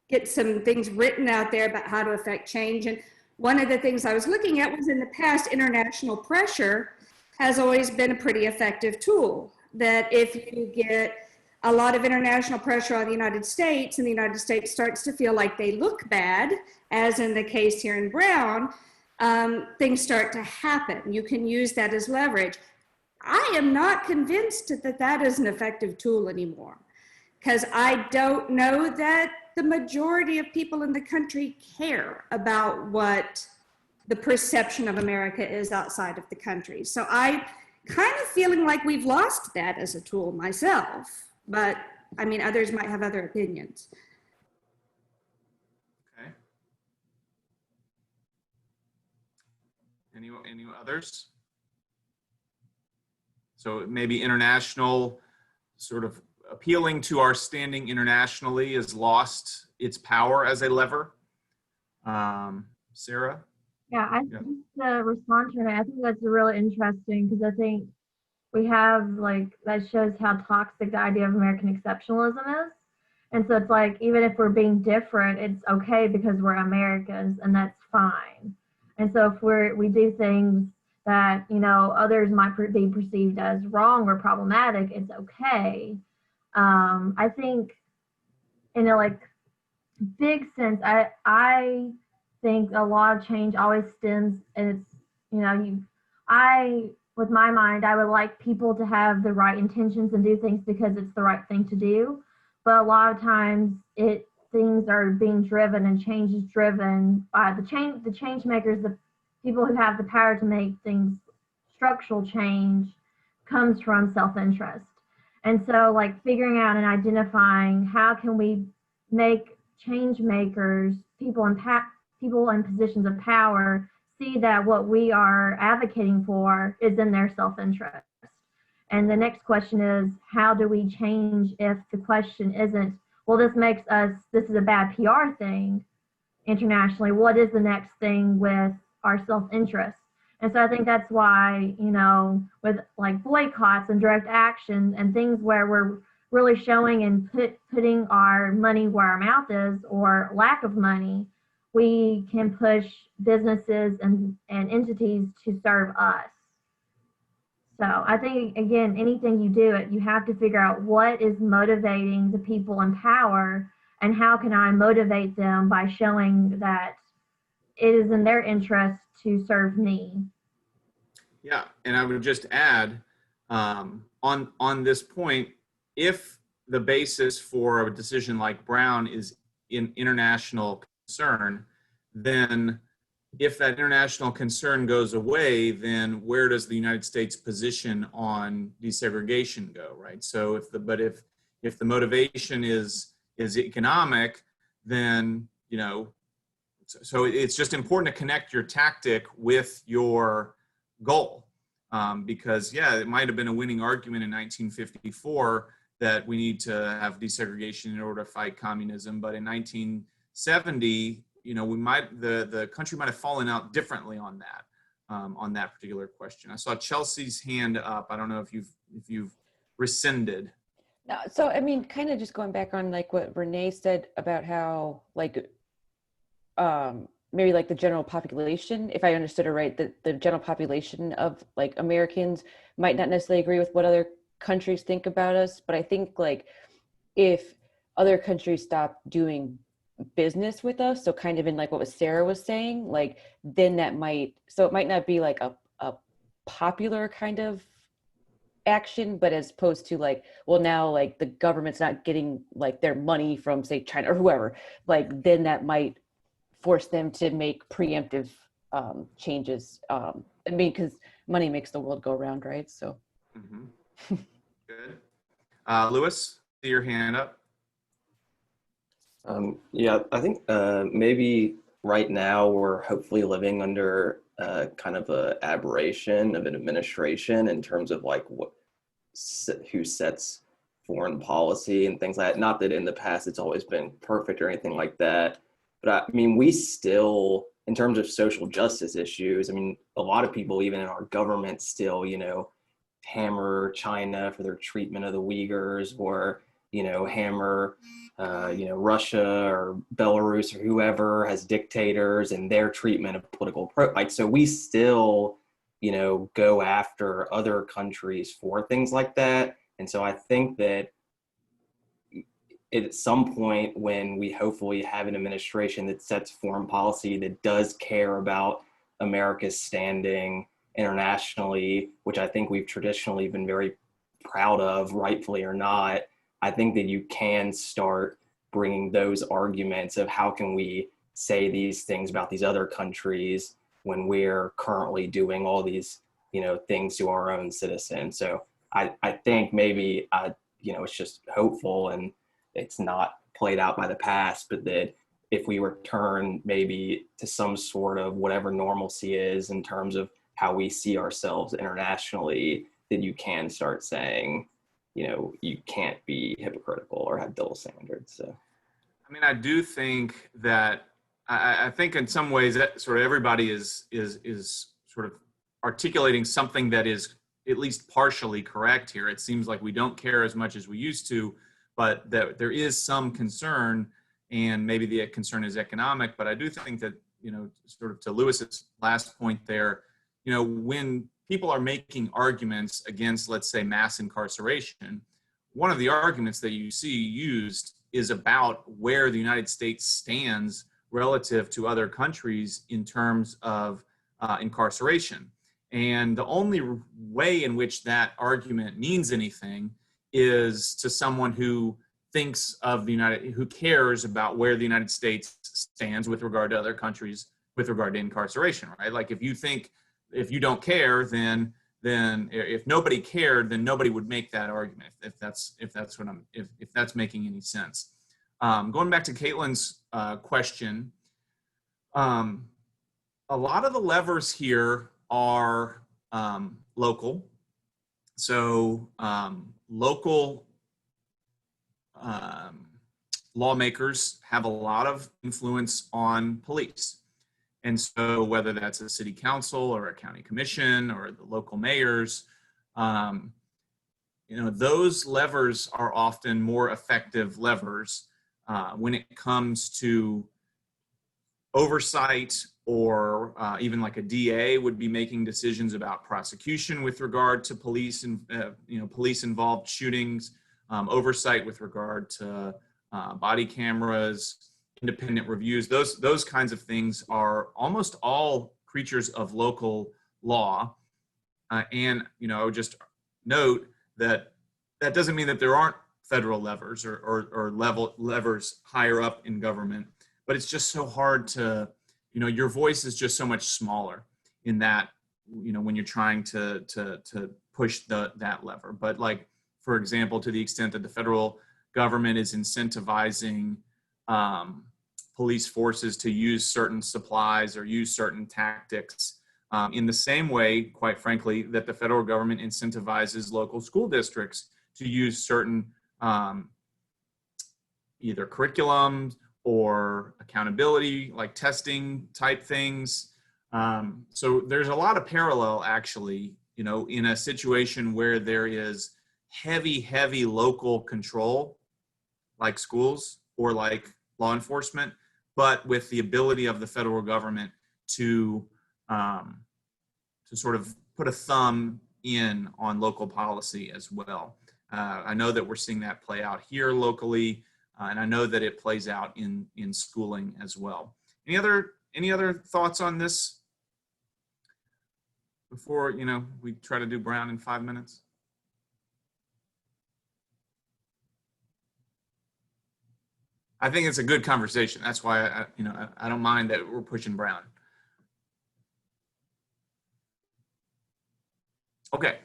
get some things written out there about how to affect change. And one of the things I was looking at was in the past, international pressure has always been a pretty effective tool. That if you get a lot of international pressure on the United States and the United States starts to feel like they look bad, as in the case here in Brown, things start to happen. You can use that as leverage. I am not convinced that that is an effective tool anymore, because I don't know that the majority of people in the country care about what the perception of America is outside of the country. So I kind of feeling like we've lost that as a tool myself, but I mean, others might have other opinions. Okay. Any others? So maybe international, sort of appealing to our standing internationally has lost its power as a lever. Sarah? Yeah, I think to respond to it, I think that's really interesting because I think we have that shows how toxic the idea of American exceptionalism is. And so it's like, even if we're being different, it's okay because we're Americans and that's fine. And so if we do things that, others might be perceived as wrong or problematic, it's okay. I think in a big sense, I think a lot of change always stems, and it's, with my mind, I would like people to have the right intentions and do things because it's the right thing to do. But a lot of times things are being driven and change is driven by the change makers, the people who have the power to make things structural change comes from self-interest. And so figuring out and identifying how can we make change makers, people in positions of power, see that what we are advocating for is in their self-interest. And the next question is, how do we change if the question isn't, well, this is a bad PR thing internationally. What is the next thing with our self-interest? And so I think that's why, with boycotts and direct action and things where we're really showing and putting our money where our mouth is, or lack of money, we can push businesses and entities to serve us. So I think, again, anything you do, you have to figure out what is motivating the people in power and how can I motivate them by showing that it is in their interest to serve me. Yeah, and I would just add on this point, if the basis for a decision like Brown is in international concern, then if that international concern goes away, then where does the United States position on desegregation go, right? So if the motivation is economic, then so it's just important to connect your tactic with your goal, because it might have been a winning argument in 1954 that we need to have desegregation in order to fight communism, but in 1970, the country might have fallen out differently on that particular question. I saw Chelsea's hand up. I don't know if you've rescinded. No, so I mean, kind of just going back on what Renee said about how maybe the general population, if I understood her right, that the general population of Americans might not necessarily agree with what other countries think about us. But I think if other countries stop doing business with us, so kind of in what Sarah was saying, then it might not be a popular kind of action, but as opposed to like, well, now like the government's not getting like their money from say China or whoever, like then that might force them to make preemptive changes. I mean, because money makes the world go round, right? So. Mm-hmm. Good. Lewis, see your hand up. Yeah, I think maybe right now we're hopefully living under kind of a aberration of an administration in terms of like who sets foreign policy and things like that. Not that in the past it's always been perfect or anything like that, but I mean, we still, in terms of social justice issues, I mean, a lot of people, even in our government, still, hammer China for their treatment of the Uyghurs, or, hammer, Russia or Belarus or whoever has dictators and their treatment of political so we still, go after other countries for things like that. And so I think that at some point when we hopefully have an administration that sets foreign policy that does care about America's standing internationally, which I think we've traditionally been very proud of, rightfully or not, I think that you can start bringing those arguments of how can we say these things about these other countries when we're currently doing all these, things to our own citizens. So I think maybe, it's just hopeful and it's not played out by the past, but that if we return maybe to some sort of whatever normalcy is in terms of how we see ourselves internationally, that you can start saying, you can't be hypocritical or have double standards. So, I mean, I do think that I think in some ways that sort of everybody is sort of articulating something that is at least partially correct here. It seems like we don't care as much as we used to, but that there is some concern, and maybe the concern is economic. But I do think that, sort of to Lewis's last point there, when people are making arguments against, let's say, mass incarceration, one of the arguments that you see used is about where the United States stands relative to other countries in terms of incarceration. And the only way in which that argument means anything is to someone who thinks of who cares about where the United States stands with regard to other countries with regard to incarceration, right? Like if you don't care, then if nobody cared, then nobody would make that argument. If that's making any sense. Going back to Caitlin's question, a lot of the levers here are local. So local lawmakers have a lot of influence on police. And so whether that's a city council or a county commission or the local mayors, those levers are often more effective levers when it comes to oversight, or even like a DA would be making decisions about prosecution with regard to police and police involved shootings, oversight with regard to body cameras, independent reviews. Those kinds of things are almost all creatures of local law. And just note that that doesn't mean that there aren't federal levers or levers higher up in government, but it's just so hard to, your voice is just so much smaller in that, when you're trying to push that lever. But like, for example, to the extent that the federal government is incentivizing police forces to use certain supplies or use certain tactics, in the same way, quite frankly, that the federal government incentivizes local school districts to use certain either curriculums or accountability, like testing type things. So there's a lot of parallel, actually, in a situation where there is heavy local control, like schools or like law enforcement, but with the ability of the federal government to sort of put a thumb in on local policy as well. I know that we're seeing that play out here locally, and I know that it plays out in schooling as well. Any other thoughts on this before we try to do Brown in 5 minutes? I think it's a good conversation. That's why I don't mind that we're pushing Brown. Okay.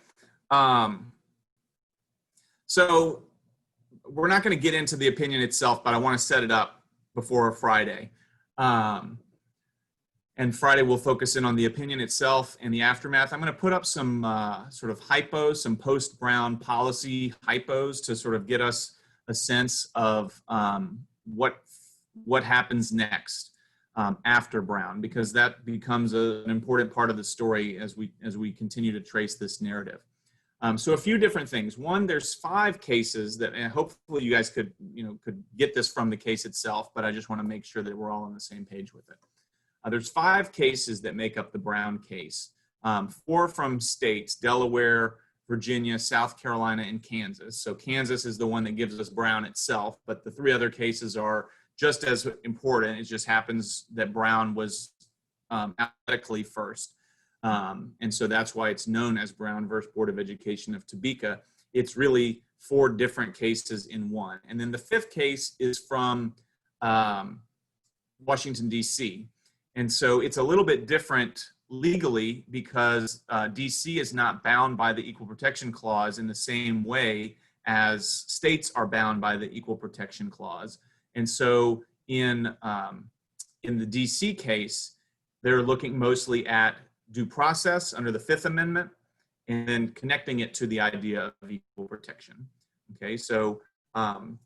So we're not going to get into the opinion itself, but I want to set it up before Friday. And Friday we'll focus in on the opinion itself and the aftermath. I'm going to put up some sort of hypos, some post-Brown policy hypos to sort of get us a sense of what happens next after Brown, because that becomes an important part of the story as we continue to trace this narrative. So a few different things. One, there's 5 cases that, and hopefully you guys could get this from the case itself, but I just want to make sure that we're all on the same page with it. There's 5 cases that make up the Brown case. 4 from states, Delaware, Virginia, South Carolina, and Kansas. So Kansas is the one that gives us Brown itself, but the 3 other cases are just as important. It just happens that Brown was alphabetically first. And so that's why it's known as Brown versus Board of Education of Topeka. It's really 4 different cases in one. And then the 5th case is from Washington, D.C. And so it's a little bit different legally because D.C. is not bound by the Equal Protection Clause in the same way as states are bound by the Equal Protection Clause. And so in the D.C. case, they're looking mostly at due process under the 5th Amendment and then connecting it to the idea of equal protection. Okay, so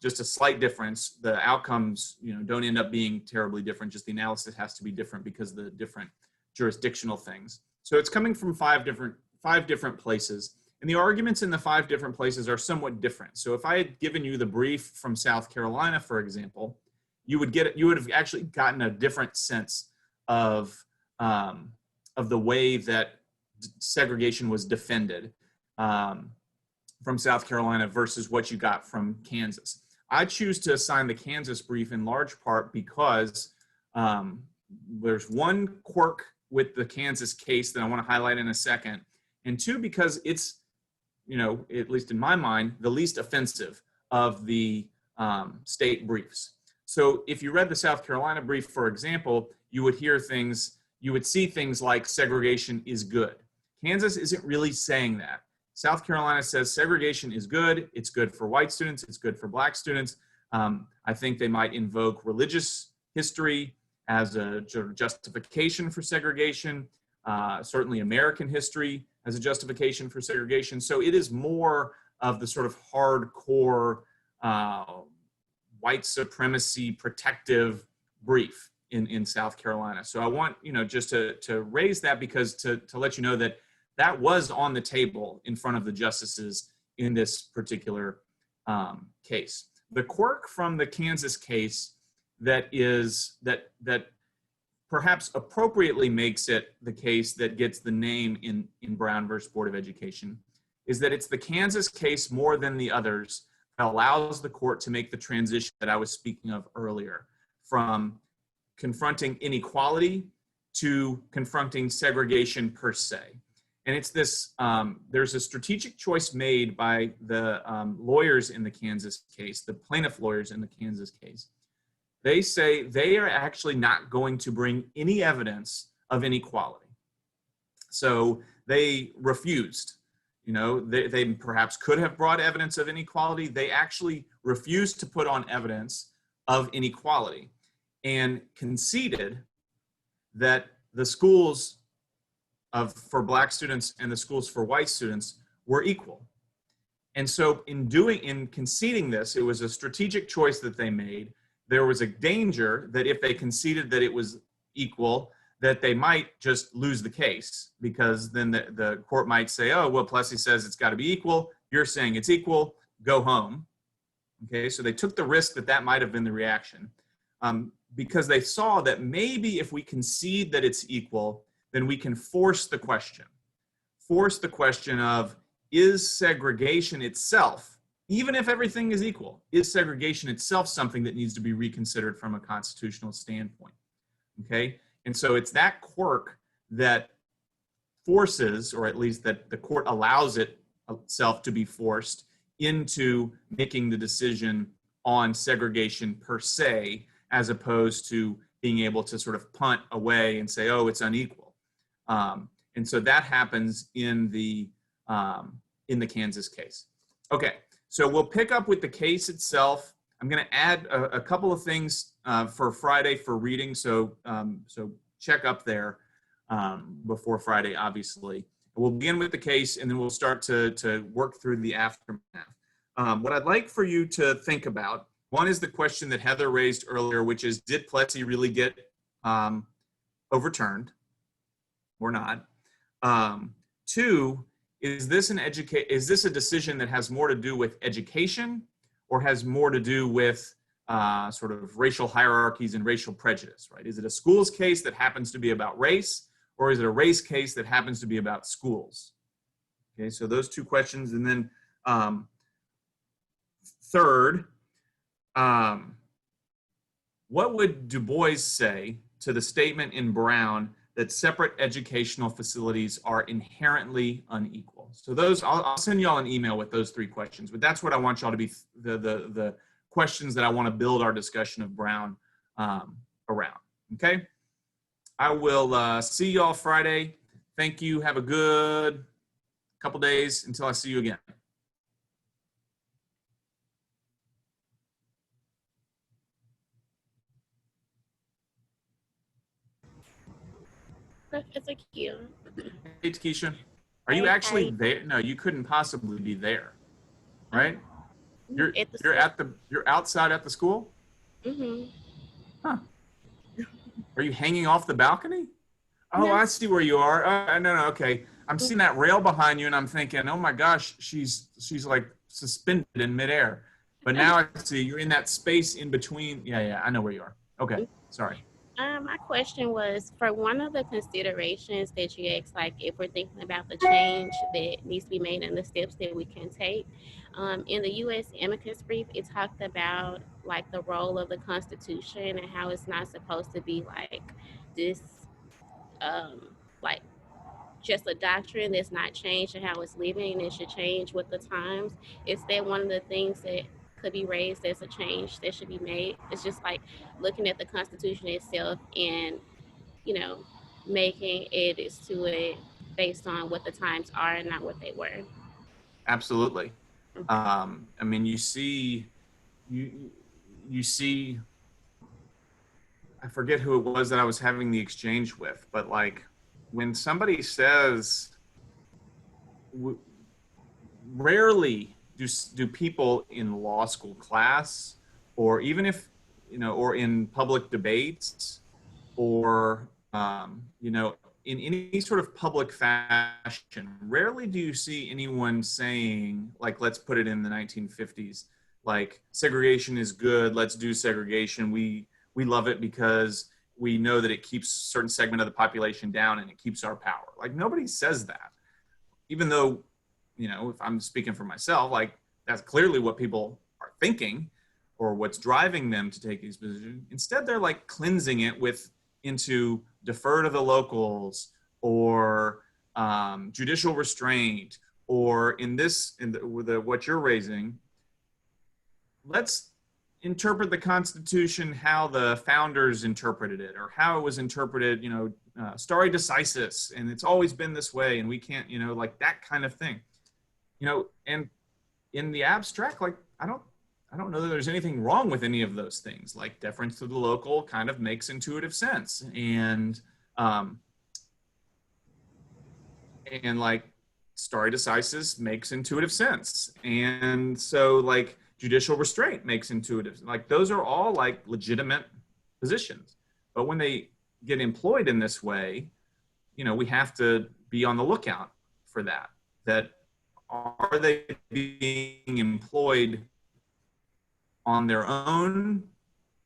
just a slight difference. The outcomes, don't end up being terribly different. Just the analysis has to be different because of the different jurisdictional things. So it's coming from five different places, and the arguments in the 5 different places are somewhat different. So if I had given you the brief from South Carolina, for example, you would have actually gotten a different sense of the way that segregation was defended from South Carolina versus what you got from Kansas. I choose to assign the Kansas brief in large part because there's one quirk with the Kansas case that I want to highlight in a second, and 2, because it's, at least in my mind, the least offensive of the state briefs. So if you read the South Carolina brief, for example, you would see things like segregation is good. Kansas isn't really saying that. South Carolina says segregation is good. It's good for white students. It's good for black students. I think they might invoke religious history as a justification for segregation, certainly American history as a justification for segregation. So it is more of the sort of hardcore white supremacy protective brief in South Carolina. So I want, just to raise that because to let you know that was on the table in front of the justices in this particular case. The quirk from the Kansas case that perhaps appropriately makes it the case that gets the name in Brown versus Board of Education is that it's the Kansas case more than the others that allows the court to make the transition that I was speaking of earlier from confronting inequality to confronting segregation per se. And it's this, there's a strategic choice made by the lawyers in the Kansas case, the plaintiff lawyers in the Kansas case. They say they are actually not going to bring any evidence of inequality. So they refused. They perhaps could have brought evidence of inequality. They actually refused to put on evidence of inequality and conceded that the schools for black students and the schools for white students were equal. And so in conceding this, it was a strategic choice that they made. There was a danger that if they conceded that it was equal, that they might just lose the case, because then the court might say, oh, well, Plessy says it's got to be equal. You're saying it's equal, go home. Okay, so they took the risk that might have been the reaction because they saw that maybe if we concede that it's equal, then we can force the question of, is segregation itself, even if everything is equal, is segregation itself something that needs to be reconsidered from a constitutional standpoint? Okay, and so it's that quirk that forces, or at least that the court allows itself to be forced into making the decision on segregation per se, as opposed to being able to sort of punt away and say, oh, it's unequal. And so that happens in the Kansas case. Okay, so we'll pick up with the case itself. I'm going to add a couple of things for Friday for reading, so check up there before Friday, obviously. We'll begin with the case, and then we'll start to work through the aftermath. What I'd like for you to think about, one is the question that Heather raised earlier, which is, did Plessy really get overturned or not? Two, is this a decision that has more to do with education or has more to do with sort of racial hierarchies and racial prejudice, right? Is it a schools case that happens to be about race, or is it a race case that happens to be about schools? Okay, so those two questions. And then third, what would Du Bois say to the statement in Brown that separate educational facilities are inherently unequal? So those, I'll send y'all an email with those three questions, but that's what I want y'all to be, the questions that I want to build our discussion of Brown around, okay? I will see y'all Friday. Thank you. Have a good couple days until I see you again. Professor Q. Hey, Keisha. Are you actually there? No, you couldn't possibly be there, right? You're outside at the school? Mm-hmm. Huh. Are you hanging off the balcony? Oh, No. I see where you are. No, okay. I'm seeing that rail behind you, and I'm thinking, oh my gosh, she's like suspended in midair. But now I see you're in that space in between. Yeah, I know where you are. Okay, sorry. My question was, for one of the considerations that you asked, like if we're thinking about the change that needs to be made and the steps that we can take, in the U.S. amicus brief, it talked about like the role of the Constitution and how it's not supposed to be like this, like just a doctrine that's not changed and how it's living, and it should change with the times. Is that one of the things that could be raised as a change that should be made? It's just like looking at the Constitution itself and, making edits to it based on what the times are and not what they were. Absolutely. I mean, you see, I forget who it was that I was having the exchange with, but like when somebody says, rarely do people in law school class, or even if, or in public debates, or, in any sort of public fashion, rarely do you see anyone saying, like, let's put it in the 1950s, like, segregation is good, let's do segregation. We love it because we know that it keeps a certain segment of the population down and it keeps our power. Like, nobody says that. Even though, if I'm speaking for myself, like, that's clearly what people are thinking or what's driving them to take these positions. Instead, they're like cleansing it into defer to the locals, or judicial restraint, or what you're raising, let's interpret the Constitution how the founders interpreted it, or how it was interpreted, stare decisis, and it's always been this way, and we can't, like that kind of thing, and in the abstract, like I don't know that there's anything wrong with any of those things. Like deference to the local kind of makes intuitive sense, and like stare decisis makes intuitive sense, and so like judicial restraint makes intuitive. Like those are all like legitimate positions, but when they get employed in this way, we have to be on the lookout for that. That are they being employed on their own,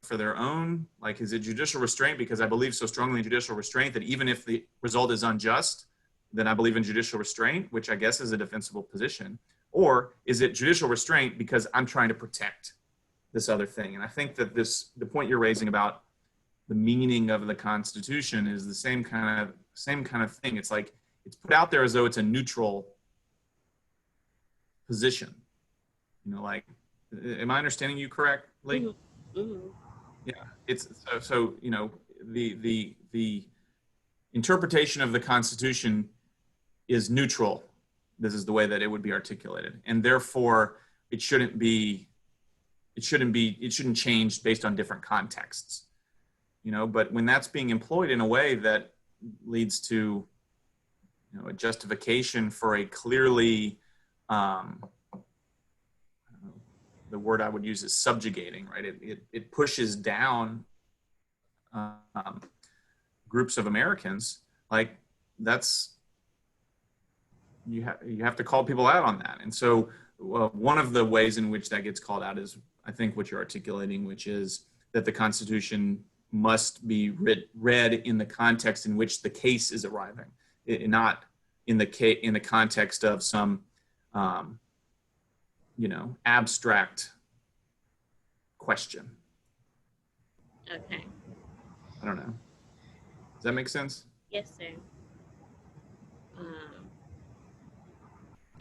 for their own, like, is it judicial restraint? Because I believe so strongly in judicial restraint that even if the result is unjust, then I believe in judicial restraint, which I guess is a defensible position. Or is it judicial restraint because I'm trying to protect this other thing? And I think that the point you're raising about the meaning of the Constitution is the same kind of thing. It's like, it's put out there as though it's a neutral position. Like Am I understanding you correctly? Mm-hmm. Mm-hmm. Yeah, it's so you know, the interpretation of the Constitution is neutral. This is the way that it would be articulated, and therefore it shouldn't change based on different contexts. You know, but when that's being employed in a way that leads to, you know, a justification for a clearly, the word I would use is subjugating, right? It pushes down groups of Americans. Like, that's, you have to call people out on that. And so one of the ways in which that gets called out is, I think, what you're articulating, which is that the Constitution must be read in the context in which the case is arriving, not in the context of some you know, abstract question. Okay. I don't know. Does that make sense? Yes, sir. All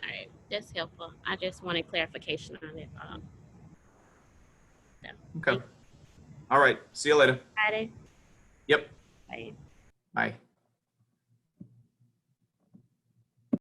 right, that's helpful. I just wanted clarification on it. Okay. All right. See you later. Friday. Yep. Bye. Bye.